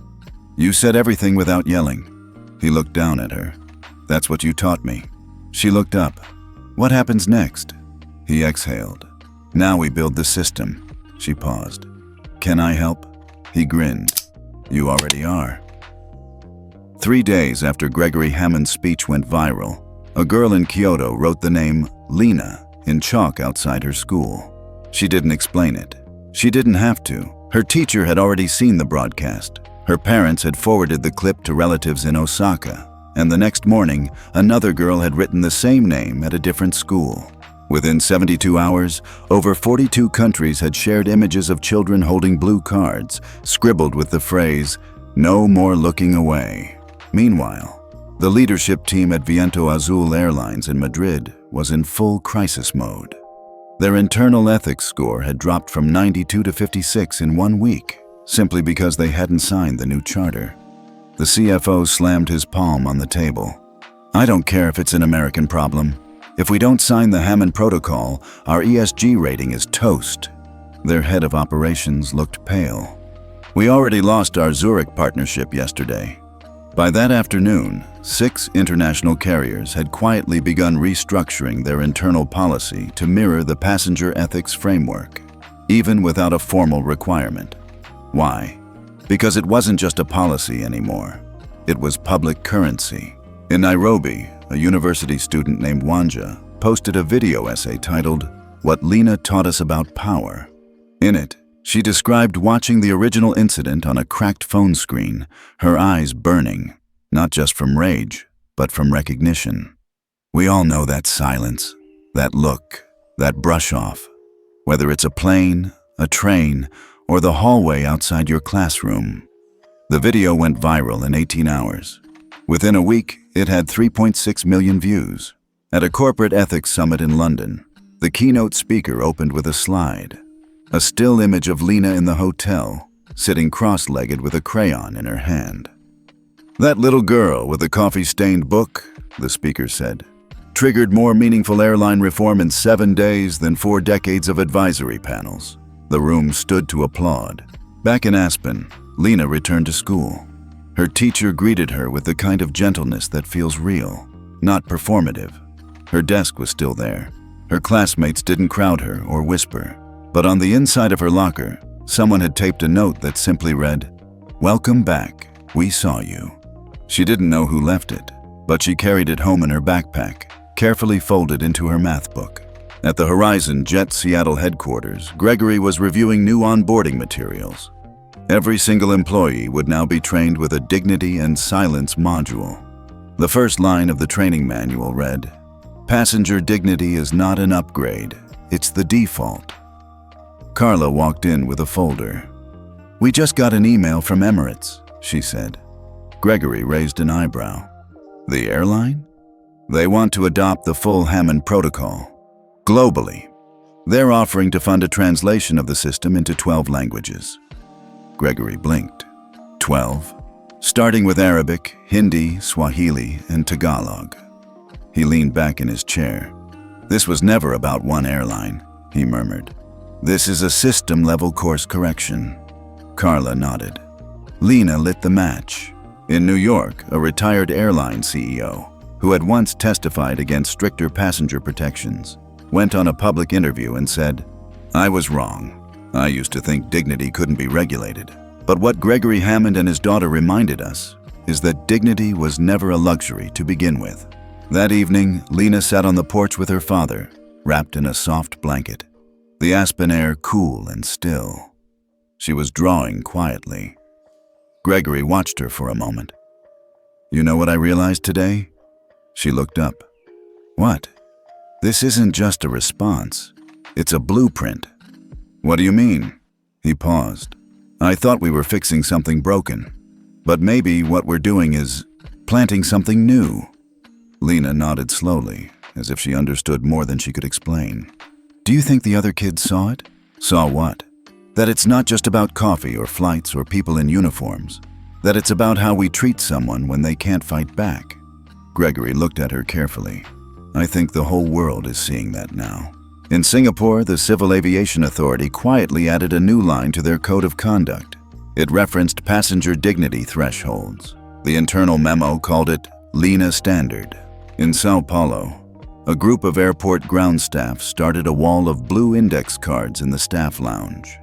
You said everything without yelling. He looked down at her. That's what you taught me. She looked up. What happens next? He exhaled. Now we build the system. She paused. Can I help? He grinned. You already are. 3 days after Gregory Hammond's speech went viral, a girl in Kyoto wrote the name Lina in chalk outside her school. She didn't explain it. She didn't have to. Her teacher had already seen the broadcast. Her parents had forwarded the clip to relatives in Osaka. And the next morning, another girl had written the same name at a different school. Within 72 hours, over 42 countries had shared images of children holding blue cards, scribbled with the phrase, "No more looking away." Meanwhile, the leadership team at Viento Azul Airlines in Madrid was in full crisis mode. Their internal ethics score had dropped from 92 to 56 in 1 week, simply because they hadn't signed the new charter. The CFO slammed his palm on the table. I don't care if it's an American problem. If we don't sign the Hammond Protocol, our ESG rating is toast. Their head of operations looked pale. We already lost our Zurich partnership yesterday. By that afternoon, 6 international carriers had quietly begun restructuring their internal policy to mirror the passenger ethics framework, even without a formal requirement. Why? Because it wasn't just a policy anymore. It was public currency. In Nairobi, a university student named Wanja posted a video essay titled, What Lina Taught Us About Power. In it, she described watching the original incident on a cracked phone screen, her eyes burning, not just from rage, but from recognition. We all know that silence, that look, that brush off, whether it's a plane, a train, or the hallway outside your classroom. The video went viral in 18 hours. Within a week, it had 3.6 million views. At a corporate ethics summit in London, the keynote speaker opened with a slide. A still image of Lina in the hotel, sitting cross-legged with a crayon in her hand. That little girl with the coffee-stained book, the speaker said, triggered more meaningful airline reform in 7 days than 4 decades of advisory panels. The room stood to applaud. Back in Aspen, Lina returned to school. Her teacher greeted her with the kind of gentleness that feels real, not performative. Her desk was still there. Her classmates didn't crowd her or whisper. But on the inside of her locker, Someone had taped a note that simply read, "Welcome back, we saw you." She didn't know who left it, but she carried it home in her backpack, carefully folded into her math book. At the Horizon Jet Seattle headquarters, Gregory was reviewing new onboarding materials. Every single employee would now be trained with a dignity and silence module. The first line of the training manual read, "Passenger dignity is not an upgrade, it's the default." Carla walked in with a folder. "We just got an email from Emirates," she said. Gregory raised an eyebrow. "The airline? They want to adopt the full Hammond protocol. Globally. They're offering to fund a translation of the system into 12 languages." Gregory blinked. 12? Starting with Arabic, Hindi, Swahili, and Tagalog. He leaned back in his chair. "This was never about one airline," he murmured. "This is a system-level course correction." Carla nodded. Lina lit the match. In New York, a retired airline CEO, who had once testified against stricter passenger protections, went on a public interview and said, "I was wrong. I used to think dignity couldn't be regulated. But what Gregory Hammond and his daughter reminded us is that dignity was never a luxury to begin with." That evening, Lina sat on the porch with her father, wrapped in a soft blanket, the aspen air cool and still. She was drawing quietly. Gregory watched her for a moment. "You know what I realized today?" She looked up. "What?" "This isn't just a response. It's a blueprint." "What do you mean?" He paused. "I thought we were fixing something broken. But maybe what we're doing is planting something new." Lina nodded slowly, as if she understood more than she could explain. "Do you think the other kids saw it?" "Saw what?" "That it's not just about coffee or flights or people in uniforms. That it's about how we treat someone when they can't fight back." Gregory looked at her carefully. "I think the whole world is seeing that now." In Singapore, the Civil Aviation Authority quietly added a new line to their code of conduct. It referenced passenger dignity thresholds. The internal memo called it Lina Standard. In Sao Paulo, a group of airport ground staff started a wall of blue index cards in the staff lounge.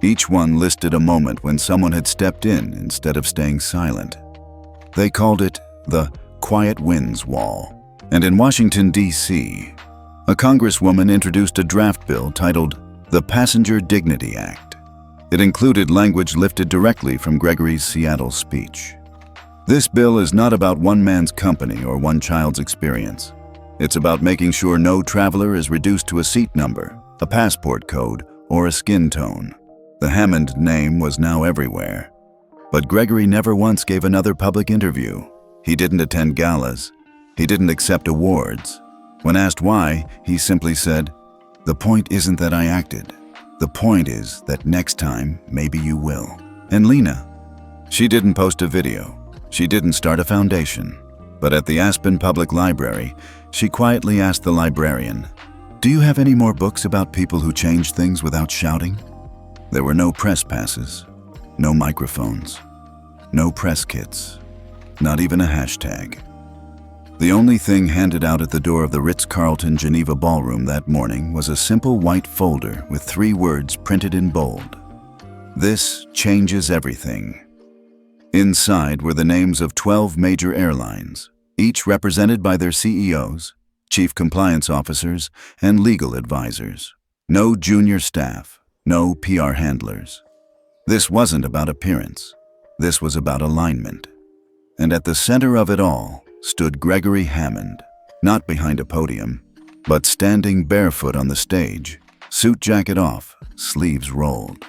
Each one listed a moment when someone had stepped in instead of staying silent. They called it the Quiet Wins Wall. And in Washington, D.C., a congresswoman introduced a draft bill titled the Passenger Dignity Act. It included language lifted directly from Gregory's Seattle speech. This bill is not about one man's company or one child's experience. It's about making sure no traveler is reduced to a seat number, a passport code, or a skin tone. The Hammond name was now everywhere. But Gregory never once gave another public interview. He didn't attend galas. He didn't accept awards. When asked why, he simply said, "The point isn't that I acted. The point is that next time, maybe you will." And Lina, she didn't post a video. She didn't start a foundation. But at the Aspen Public Library, she quietly asked the librarian, "Do you have any more books about people who changed things without shouting?" There were no press passes, no microphones, no press kits, not even a hashtag. The only thing handed out at the door of the Ritz-Carlton Geneva Ballroom that morning was a simple white folder with 3 words printed in bold. "This changes everything." Inside were the names of 12 major airlines, each represented by their CEOs, chief compliance officers, and legal advisors. No junior staff, no PR handlers. This wasn't about appearance. This was about alignment. And at the center of it all stood Gregory Hammond, not behind a podium, but standing barefoot on the stage, suit jacket off, sleeves rolled.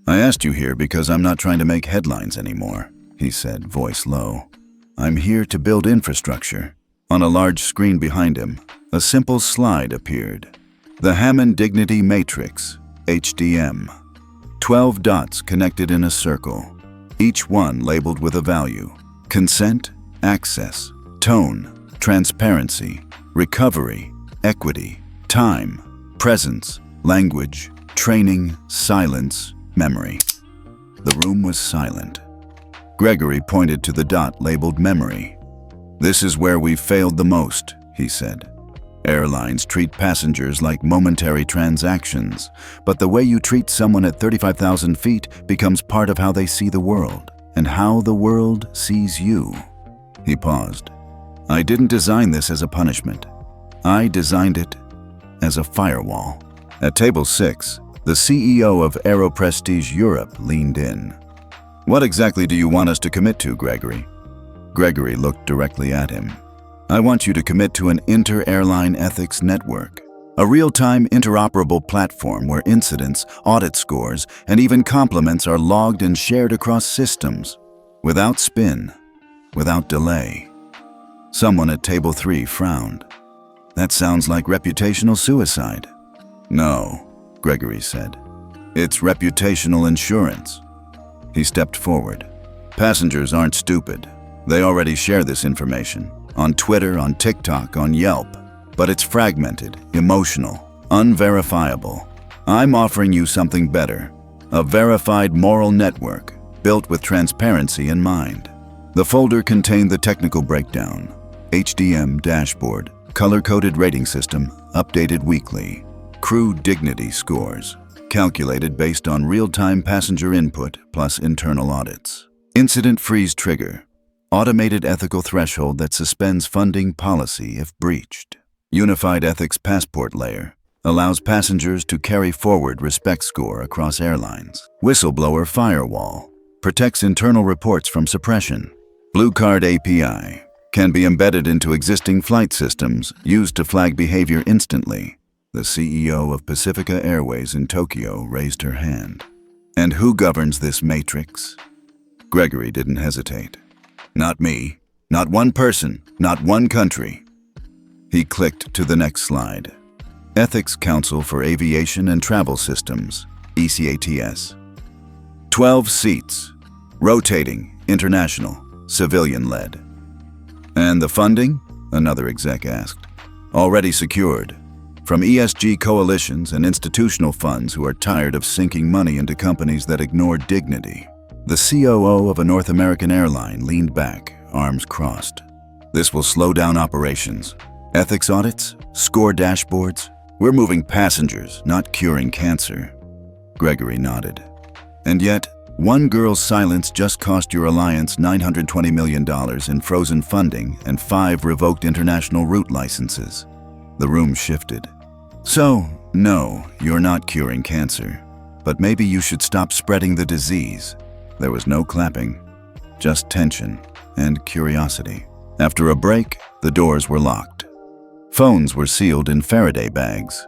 "I asked you here because I'm not trying to make headlines anymore," he said, voice low. "I'm here to build infrastructure." On a large screen behind him, a simple slide appeared. The Hammond Dignity Matrix, HDM. 12 dots connected in a circle, each one labeled with a value. Consent, access, tone, transparency, recovery, equity, time, presence, language, training, silence, memory. The room was silent. Gregory pointed to the dot labeled memory. "This is where we've failed the most," he said. Airlines treat passengers like momentary transactions, but the way you treat someone at 35,000 feet becomes part of how they see the world, and how the world sees you. He paused. I didn't design this as a punishment. I designed it as a firewall. At table 6, the CEO of Aero Prestige Europe leaned in. What exactly do you want us to commit to, Gregory? Gregory looked directly at him. I want you to commit to an inter-airline ethics network, a real-time interoperable platform where incidents, audit scores, and even compliments are logged and shared across systems, without spin, without delay. Someone at table 3 frowned. That sounds like reputational suicide. No, Gregory said. It's reputational insurance. He stepped forward. Passengers aren't stupid. They already share this information. On Twitter, on TikTok, on Yelp. But it's fragmented, emotional, unverifiable. I'm offering you something better. A verified moral network, built with transparency in mind. The folder contained the technical breakdown. HDM dashboard, color-coded rating system, updated weekly. Crew dignity scores, calculated based on real-time passenger input plus internal audits. Incident freeze trigger. Automated ethical threshold that suspends funding policy if breached. Unified ethics passport layer allows passengers to carry forward respect score across airlines. Whistleblower firewall protects internal reports from suppression. Blue Card API can be embedded into existing flight systems used to flag behavior instantly. The CEO of Pacifica Airways in Tokyo raised her hand. And who governs this matrix? Gregory didn't hesitate. Not me, not one person, not one country. He clicked to the next slide. Ethics Council for Aviation and Travel Systems, ECATS. 12 seats, rotating, international, civilian-led. And the funding? Another exec asked. Already secured. From ESG coalitions and institutional funds who are tired of sinking money into companies that ignore dignity. The COO of a North American airline leaned back, arms crossed. This will slow down operations. Ethics audits? Score dashboards? We're moving passengers, not curing cancer. Gregory nodded. And yet, one girl's silence just cost your alliance $920 million in frozen funding and 5 revoked international route licenses. The room shifted. So, no, you're not curing cancer. But maybe you should stop spreading the disease. There was no clapping, just tension and curiosity. After a break, the doors were locked. Phones were sealed in Faraday bags.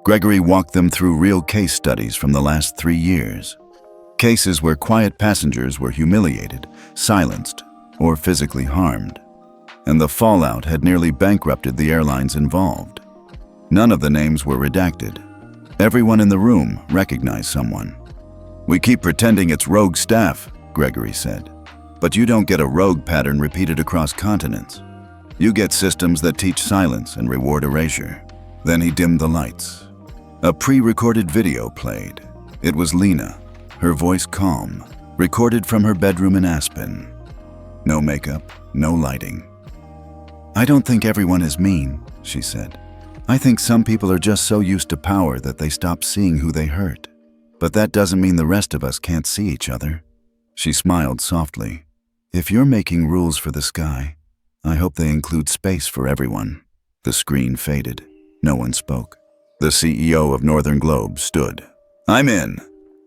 Gregory walked them through real case studies from the last 3 years. Cases where quiet passengers were humiliated, silenced, or physically harmed. And the fallout had nearly bankrupted the airlines involved. None of the names were redacted. Everyone in the room recognized someone. We keep pretending it's rogue staff, Gregory said. But you don't get a rogue pattern repeated across continents. You get systems that teach silence and reward erasure. Then he dimmed the lights. A pre-recorded video played. It was Lina, her voice calm, recorded from her bedroom in Aspen. No makeup, no lighting. I don't think everyone is mean, she said. I think some people are just so used to power that they stop seeing who they hurt. But that doesn't mean the rest of us can't see each other. She smiled softly. If you're making rules for the sky, I hope they include space for everyone. The screen faded. No one spoke. The CEO of Northern Globe stood. I'm in.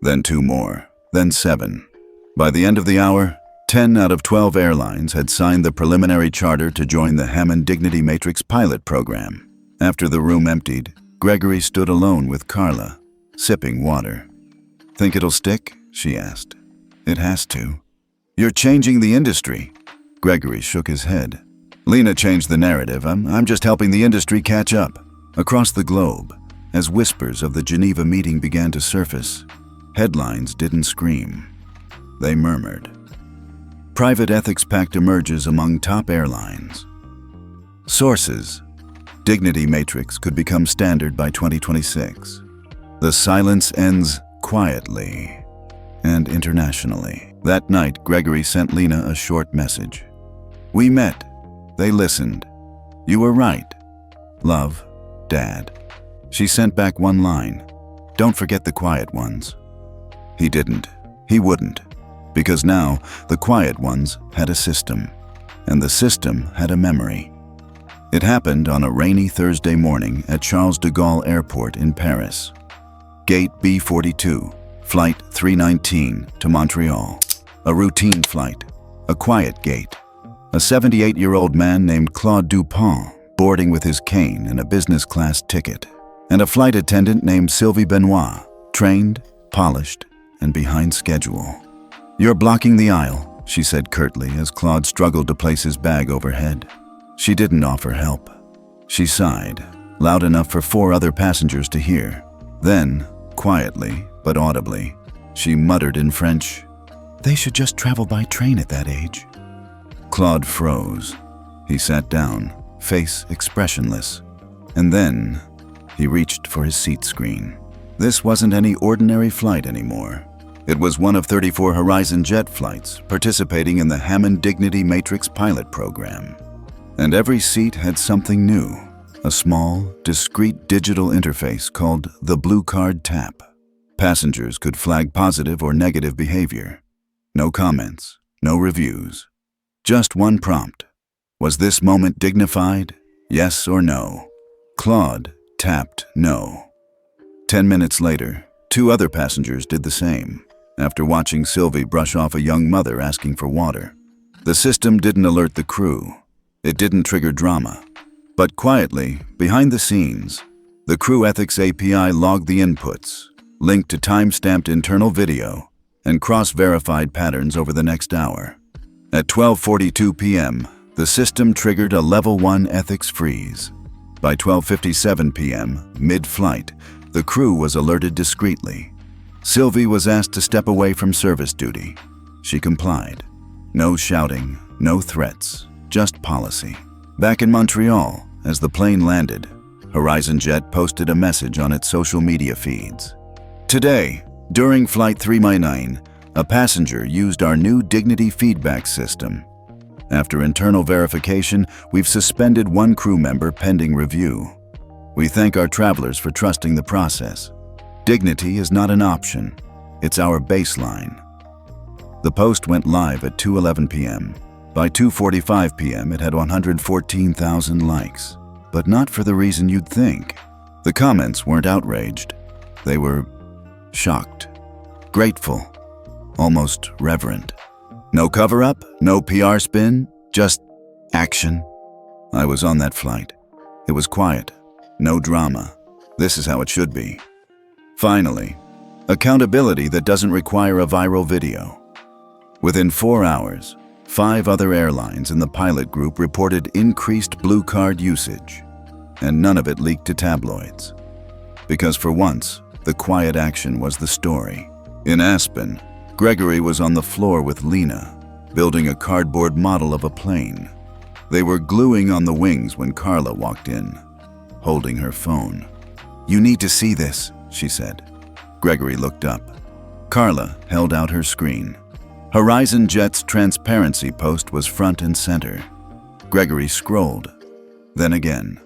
Then 2 more. Then 7. By the end of the hour, 10 out of 12 airlines had signed the preliminary charter to join the Hammond Dignity Matrix pilot program. After the room emptied, Gregory stood alone with Carla, sipping water. Think it'll stick? She asked. It has to. You're changing the industry. Gregory shook his head. Lina changed the narrative. I'm just helping the industry catch up. Across the globe, as whispers of the Geneva meeting began to surface, headlines didn't scream. They murmured. Private ethics pact emerges among top airlines. Sources. Dignity matrix could become standard by 2026. The silence ends quietly and internationally. That night, Gregory sent Lina a short message. We met. They listened. You were right. Love, Dad. She sent back one line, "Don't forget the quiet ones." He didn't. He wouldn't. Because now, the quiet ones had a system. And the system had a memory. It happened on a rainy Thursday morning at Charles de Gaulle Airport in Paris. Gate B42, Flight 319 to Montreal. A routine flight. A quiet gate. A 78-year-old man named Claude Dupont boarding with his cane and a business class ticket. And a flight attendant named Sylvie Benoit, trained, polished, and behind schedule. "You're blocking the aisle," she said curtly as Claude struggled to place his bag overhead. She didn't offer help. She sighed, loud enough for 4 other passengers to hear. Then, quietly but audibly, she muttered in French, "They should just travel by train at that age." Claude froze. He sat down, face expressionless. And then, he reached for his seat screen. This wasn't any ordinary flight anymore. It was one of 34 Horizon jet flights participating in the Hammond Dignity Matrix pilot program. And every seat had something new, a small, discreet digital interface called the Blue Card Tap. Passengers could flag positive or negative behavior. No comments, no reviews. Just one prompt. Was this moment dignified? Yes or no? Claude tapped no. 10 minutes later, 2 other passengers did the same, after watching Sylvie brush off a young mother asking for water. The system didn't alert the crew. It didn't trigger drama. But quietly, behind the scenes, the Crew Ethics API logged the inputs, linked to time-stamped internal video, and cross-verified patterns over the next hour. At 12:42 p.m., the system triggered a Level 1 ethics freeze. By 12:57 p.m., mid-flight, the crew was alerted discreetly. Sylvie was asked to step away from service duty. She complied. No shouting, no threats, just policy. Back in Montreal, as the plane landed, Horizon Jet posted a message on its social media feeds. "Today, during Flight 319, a passenger used our new Dignity feedback system. After internal verification, we've suspended one crew member pending review. We thank our travelers for trusting the process. Dignity is not an option, it's our baseline." The post went live at 2:11 p.m. By 2:45 p.m., it had 114,000 likes, but not for the reason you'd think. The comments weren't outraged. They were shocked, grateful, almost reverent. No cover-up, no PR spin, just action. I was on that flight. It was quiet, no drama. This is how it should be. Finally, accountability that doesn't require a viral video. Within 4 hours, 5 other airlines in the pilot group reported increased Blue Card usage, and none of it leaked to tabloids. Because for once, the quiet action was the story. In Aspen, Gregory was on the floor with Lina, building a cardboard model of a plane. They were gluing on the wings when Carla walked in, holding her phone. "You need to see this," she said. Gregory looked up. Carla held out her screen. Horizon Jet's transparency post was front and center. Gregory scrolled, then again,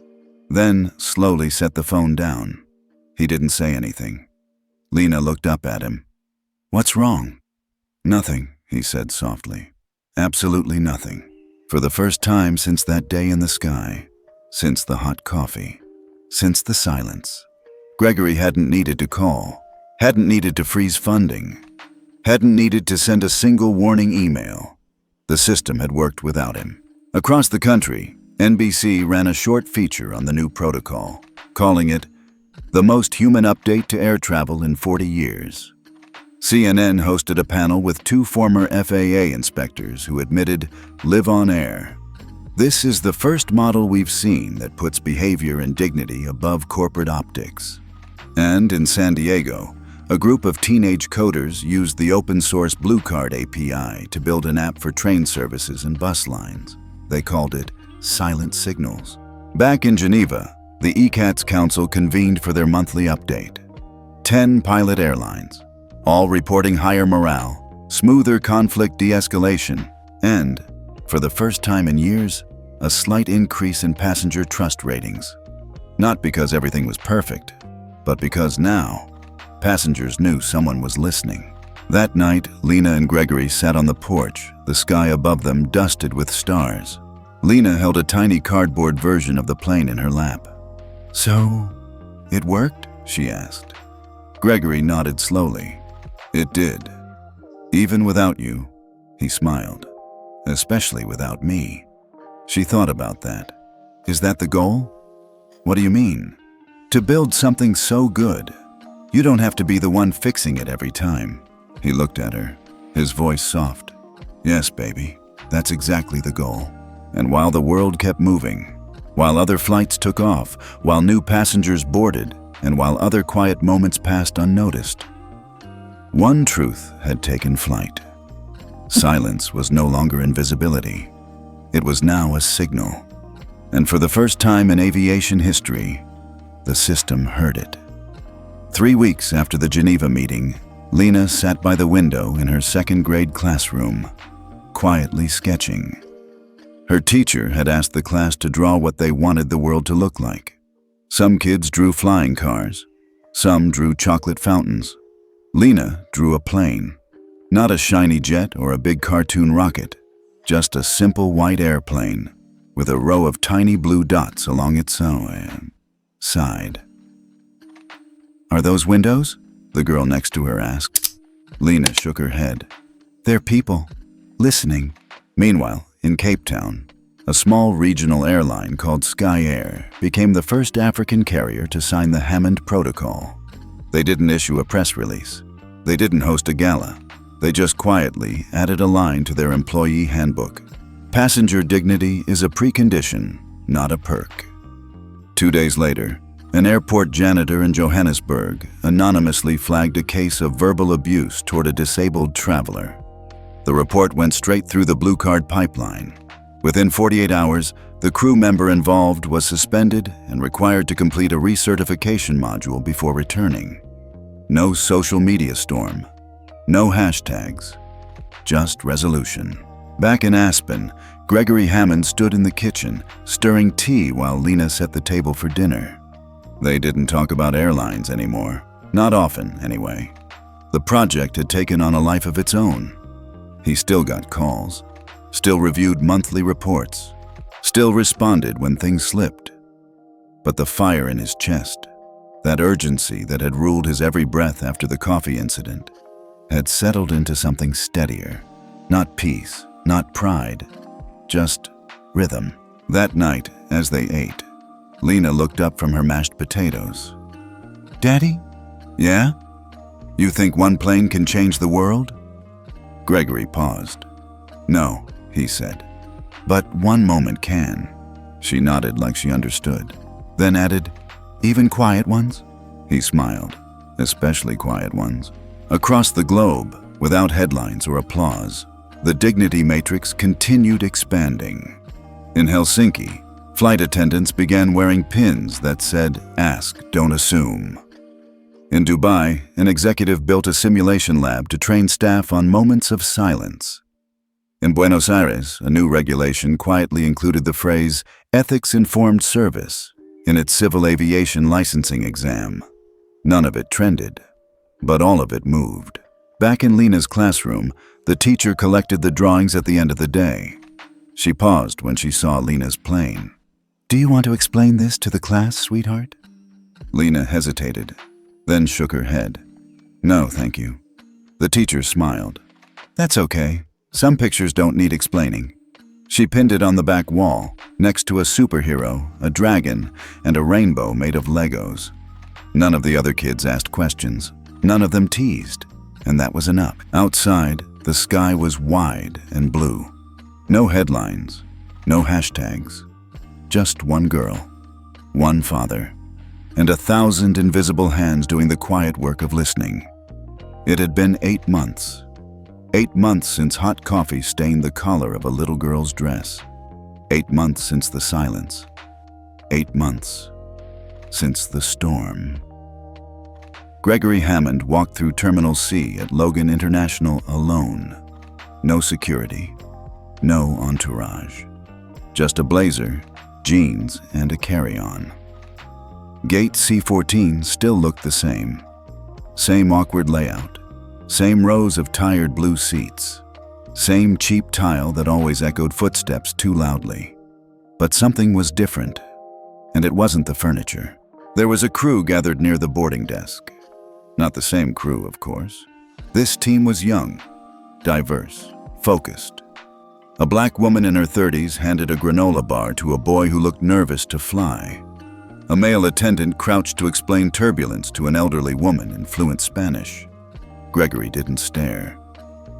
then slowly set the phone down. He didn't say anything. Lina looked up at him. "What's wrong?" "Nothing," he said softly. "Absolutely nothing. For the first time since that day in the sky, since the hot coffee, since the silence." Gregory hadn't needed to call, hadn't needed to freeze funding, hadn't needed to send a single warning email. The system had worked without him. Across the country, NBC ran a short feature on the new protocol, calling it "The Most Human Update to Air Travel in 40 Years." CNN hosted a panel with 2 former FAA inspectors who admitted, "Live on air. This is the first model we've seen that puts behavior and dignity above corporate optics." And in San Diego, a group of teenage coders used the open-source Blue Card API to build an app for train services and bus lines. They called it Silent Signals. Back in Geneva, the ECATS Council convened for their monthly update. 10 pilot airlines, all reporting higher morale, smoother conflict de-escalation, and, for the first time in years, a slight increase in passenger trust ratings. Not because everything was perfect, but because now, passengers knew someone was listening. That night, Lina and Gregory sat on the porch, the sky above them dusted with stars. Lina held a tiny cardboard version of the plane in her lap. "So, it worked?" she asked. Gregory nodded slowly. "It did. Even without you," he smiled. "Especially without me." She thought about that. "Is that the goal?" "What do you mean?" "To build something so good, you don't have to be the one fixing it every time." He looked at her, his voice soft. "Yes, baby, that's exactly the goal." And while the world kept moving, while other flights took off, while new passengers boarded, and while other quiet moments passed unnoticed, one truth had taken flight. Silence was no longer invisibility. It was now a signal. And for the first time in aviation history, the system heard it. 3 weeks after the Geneva meeting, Lina sat by the window in her second-grade classroom, quietly sketching. Her teacher had asked the class to draw what they wanted the world to look like. Some kids drew flying cars. Some drew chocolate fountains. Lina drew a plane. Not a shiny jet or a big cartoon rocket, just a simple white airplane with a row of tiny blue dots along its side. "Are those windows?" the girl next to her asked. Lina shook her head. "They're people, listening." Meanwhile, in Cape Town, a small regional airline called Sky Air became the first African carrier to sign the Hammond Protocol. They didn't issue a press release. They didn't host a gala. They just quietly added a line to their employee handbook. Passenger dignity is a precondition, not a perk. 2 days later, an airport janitor in Johannesburg anonymously flagged a case of verbal abuse toward a disabled traveler. The report went straight through the blue card pipeline. Within 48 hours, the crew member involved was suspended and required to complete a recertification module before returning. No social media storm. No hashtags. Just resolution. Back in Aspen, Gregory Hammond stood in the kitchen, stirring tea while Lina set the table for dinner. They didn't talk about airlines anymore. Not often, anyway. The project had taken on a life of its own. He still got calls, still reviewed monthly reports, still responded when things slipped. But the fire in his chest, that urgency that had ruled his every breath after the coffee incident, had settled into something steadier. Not peace, not pride, just rhythm. That night, as they ate, Lina looked up from her mashed potatoes. "Daddy?" "Yeah? You think one plane can change the world?" Gregory paused. "No," he said. "But one moment can." She nodded like she understood, then added, "Even quiet ones?" He smiled. "Especially quiet ones." Across the globe, without headlines or applause, the dignity matrix continued expanding. In Helsinki, flight attendants began wearing pins that said, "Ask, don't assume." In Dubai, an executive built a simulation lab to train staff on moments of silence. In Buenos Aires, a new regulation quietly included the phrase ethics-informed service in its civil aviation licensing exam. None of it trended, but all of it moved. Back in Lina's classroom, the teacher collected the drawings at the end of the day. She paused when she saw Lina's plane. "Do you want to explain this to the class, sweetheart?" Lina hesitated, then shook her head. "No, thank you." The teacher smiled. "That's okay. Some pictures don't need explaining." She pinned it on the back wall, next to a superhero, a dragon, and a rainbow made of Legos. None of the other kids asked questions. None of them teased, and that was enough. Outside, the sky was wide and blue. No headlines, no hashtags. Just one girl, one father, and 1,000 invisible hands doing the quiet work of listening. It had been 8 months. 8 months since hot coffee stained the collar of a little girl's dress. 8 months since the silence. 8 months since the storm. Gregory Hammond walked through Terminal C at Logan International alone. No security, no entourage. Just a blazer, jeans, and a carry-on. Gate C14 still looked the same. Same awkward layout. Same rows of tired blue seats. Same cheap tile that always echoed footsteps too loudly. But something was different, and it wasn't the furniture. There was a crew gathered near the boarding desk. Not the same crew, of course. This team was young, diverse, focused. A black woman in her 30s handed a granola bar to a boy who looked nervous to fly. A male attendant crouched to explain turbulence to an elderly woman in fluent Spanish. Gregory didn't stare.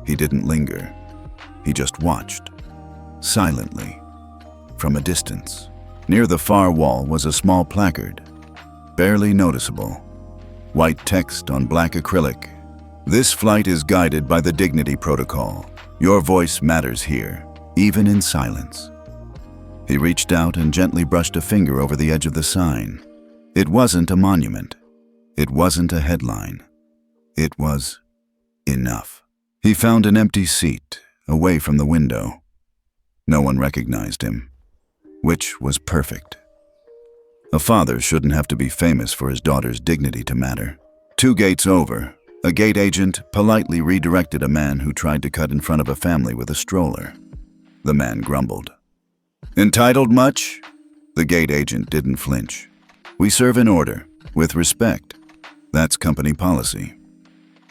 He didn't linger. He just watched, silently, from a distance. Near the far wall was a small placard, barely noticeable. White text on black acrylic. This flight is guided by the Dignity Protocol. Your voice matters here, even in silence. He reached out and gently brushed a finger over the edge of the sign. It wasn't a monument. It wasn't a headline. It was enough. He found an empty seat, away from the window. No one recognized him, which was perfect. A father shouldn't have to be famous for his daughter's dignity to matter. 2 gates over, a gate agent politely redirected a man who tried to cut in front of a family with a stroller. The man grumbled. "Entitled much?" The gate agent didn't flinch. "We serve in order, with respect. That's company policy."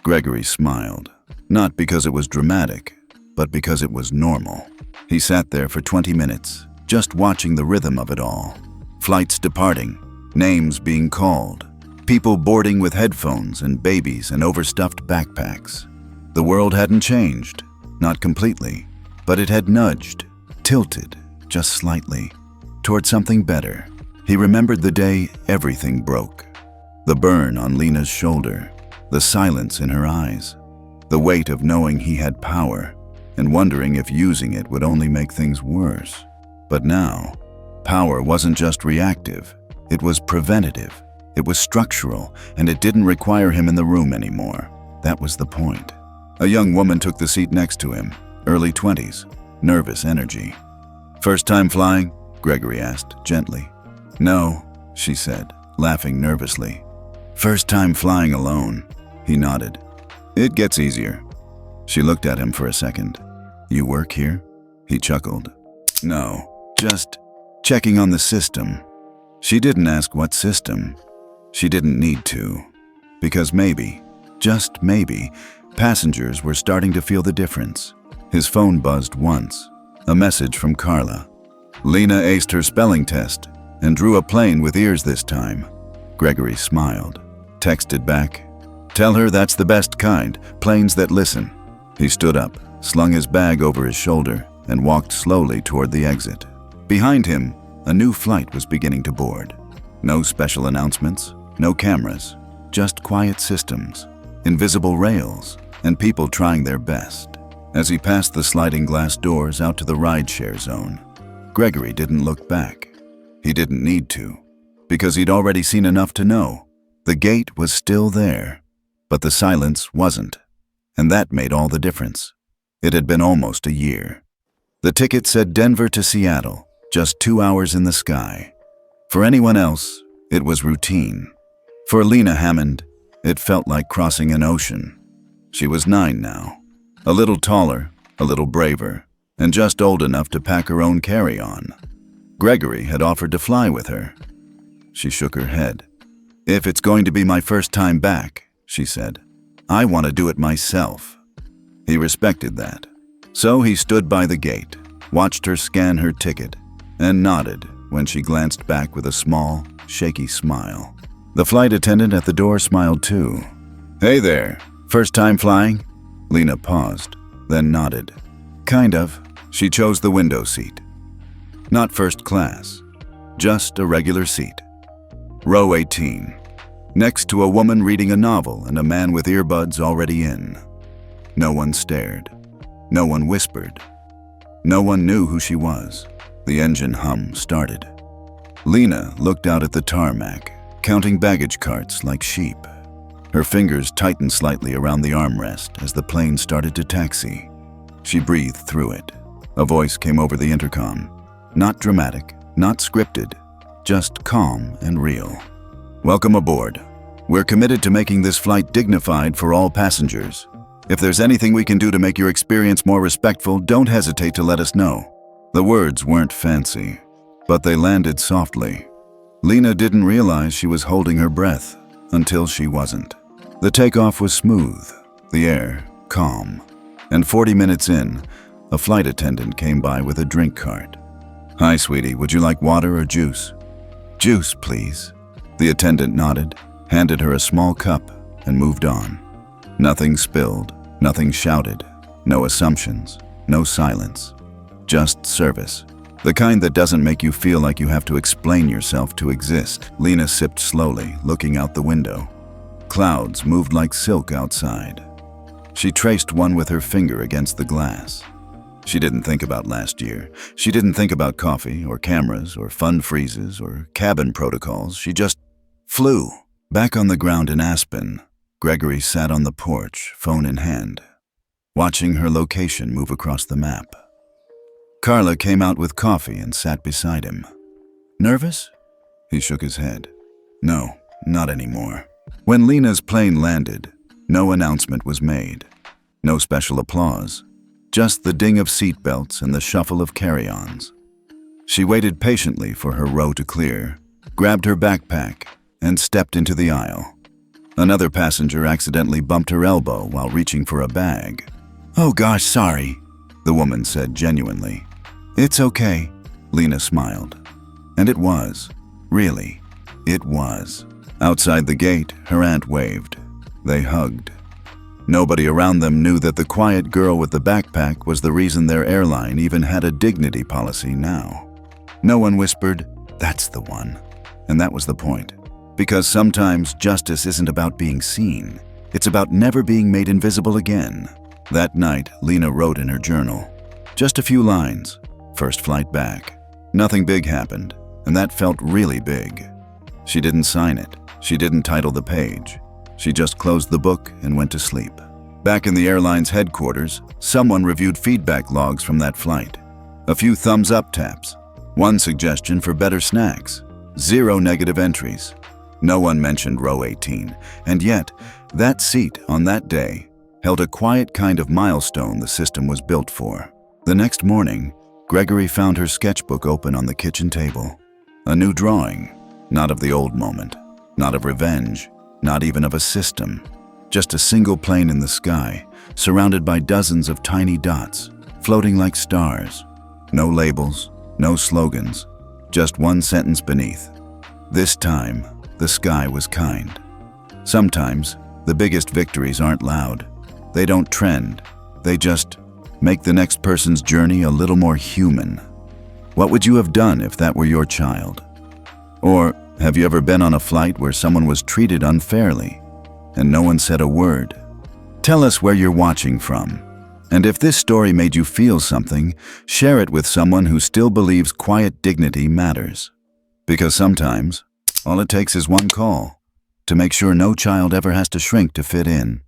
Gregory smiled, not because it was dramatic, but because it was normal. He sat there for 20 minutes, just watching the rhythm of it all. Flights departing, names being called, people boarding with headphones and babies and overstuffed backpacks. The world hadn't changed, not completely, but it had nudged, tilted, just slightly, toward something better. He remembered the day everything broke. The burn on Lina's shoulder, the silence in her eyes, the weight of knowing he had power and wondering if using it would only make things worse. But now, power wasn't just reactive, it was preventative, it was structural, and it didn't require him in the room anymore. That was the point. A young woman took the seat next to him, early 20s, nervous energy. "First time flying?" Gregory asked, gently. "No," she said, laughing nervously. "First time flying alone." He nodded. "It gets easier." She looked at him for a second. "You work here?" He chuckled. "No, just checking on the system." She didn't ask what system. She didn't need to. Because maybe, just maybe, passengers were starting to feel the difference. His phone buzzed once. A message from Carla. Lina aced her spelling test and drew a plane with ears this time. Gregory smiled. Texted back, "Tell her that's the best kind, planes that listen." He stood up, slung his bag over his shoulder, and walked slowly toward the exit. Behind him, a new flight was beginning to board. No special announcements, no cameras, just quiet systems, invisible rails, and people trying their best. As he passed the sliding glass doors out to the rideshare zone, Gregory didn't look back. He didn't need to, because he'd already seen enough to know. The gate was still there, but the silence wasn't, and that made all the difference. It had been almost a year. The ticket said Denver to Seattle, just 2 hours in the sky. For anyone else, it was routine. For Lina Hammond, it felt like crossing an ocean. She was 9 now, a little taller, a little braver, and just old enough to pack her own carry-on. Gregory had offered to fly with her. She shook her head. "If it's going to be my first time back," she said, "I want to do it myself." He respected that. So he stood by the gate, watched her scan her ticket, and nodded when she glanced back with a small, shaky smile. The flight attendant at the door smiled too. "Hey there, first time flying?" Lina paused, then nodded. "Kind of." She chose the window seat. Not first class, just a regular seat. Row 18, next to a woman reading a novel and a man with earbuds already in. No one stared. No one whispered. No one knew who she was. The engine hum started. Lina looked out at the tarmac, counting baggage carts like sheep. Her fingers tightened slightly around the armrest as the plane started to taxi. She breathed through it. A voice came over the intercom. Not dramatic, not scripted, just calm and real. Welcome aboard. We're committed to making this flight dignified for all passengers. If there's anything we can do to make your experience more respectful, don't hesitate to let us know." The words weren't fancy, but they landed softly. Lina didn't realize she was holding her breath until she wasn't. The takeoff was smooth, the air calm, and 40 minutes in, a flight attendant came by with a drink cart. "Hi, sweetie, would you like water or juice?" "Juice, please." The attendant nodded, handed her a small cup, and moved on. Nothing spilled, nothing shouted, no assumptions, no silence. Just service. The kind that doesn't make you feel like you have to explain yourself to exist. Lina sipped slowly, looking out the window. Clouds moved like silk outside. She traced one with her finger against the glass. She didn't think about last year. She didn't think about coffee, or cameras, or fund freezes, or cabin protocols. She just flew. Back on the ground in Aspen, Gregory sat on the porch, phone in hand, watching her location move across the map. Carla came out with coffee and sat beside him. "Nervous?" He shook his head. "No, not anymore." When Lina's plane landed, no announcement was made. No special applause. Just the ding of seatbelts and the shuffle of carry-ons. She waited patiently for her row to clear, grabbed her backpack, and stepped into the aisle. Another passenger accidentally bumped her elbow while reaching for a bag. "Oh gosh, sorry," the woman said genuinely. "It's okay," Lina smiled. And it was. Really, it was. Outside the gate, her aunt waved. They hugged. Nobody around them knew that the quiet girl with the backpack was the reason their airline even had a dignity policy now. No one whispered, "That's the one." And that was the point. Because sometimes justice isn't about being seen. It's about never being made invisible again. That night, Lina wrote in her journal. Just a few lines. First flight back. Nothing big happened, and that felt really big. She didn't sign it. She didn't title the page. She just closed the book and went to sleep. Back in the airline's headquarters, someone reviewed feedback logs from that flight. A few thumbs up taps. One suggestion for better snacks. 0 negative entries. No one mentioned row 18, and yet, that seat on that day held a quiet kind of milestone the system was built for. The next morning, Gregory found her sketchbook open on the kitchen table. A new drawing, not of the old moment, not of revenge, not even of a system. Just a single plane in the sky, surrounded by dozens of tiny dots, floating like stars. No labels, no slogans, just one sentence beneath. This time, the sky was kind. Sometimes, the biggest victories aren't loud. They don't trend. They just make the next person's journey a little more human. What would you have done if that were your child? Or have you ever been on a flight where someone was treated unfairly and no one said a word? Tell us where you're watching from. And if this story made you feel something, share it with someone who still believes quiet dignity matters. Because sometimes, all it takes is one call to make sure no child ever has to shrink to fit in.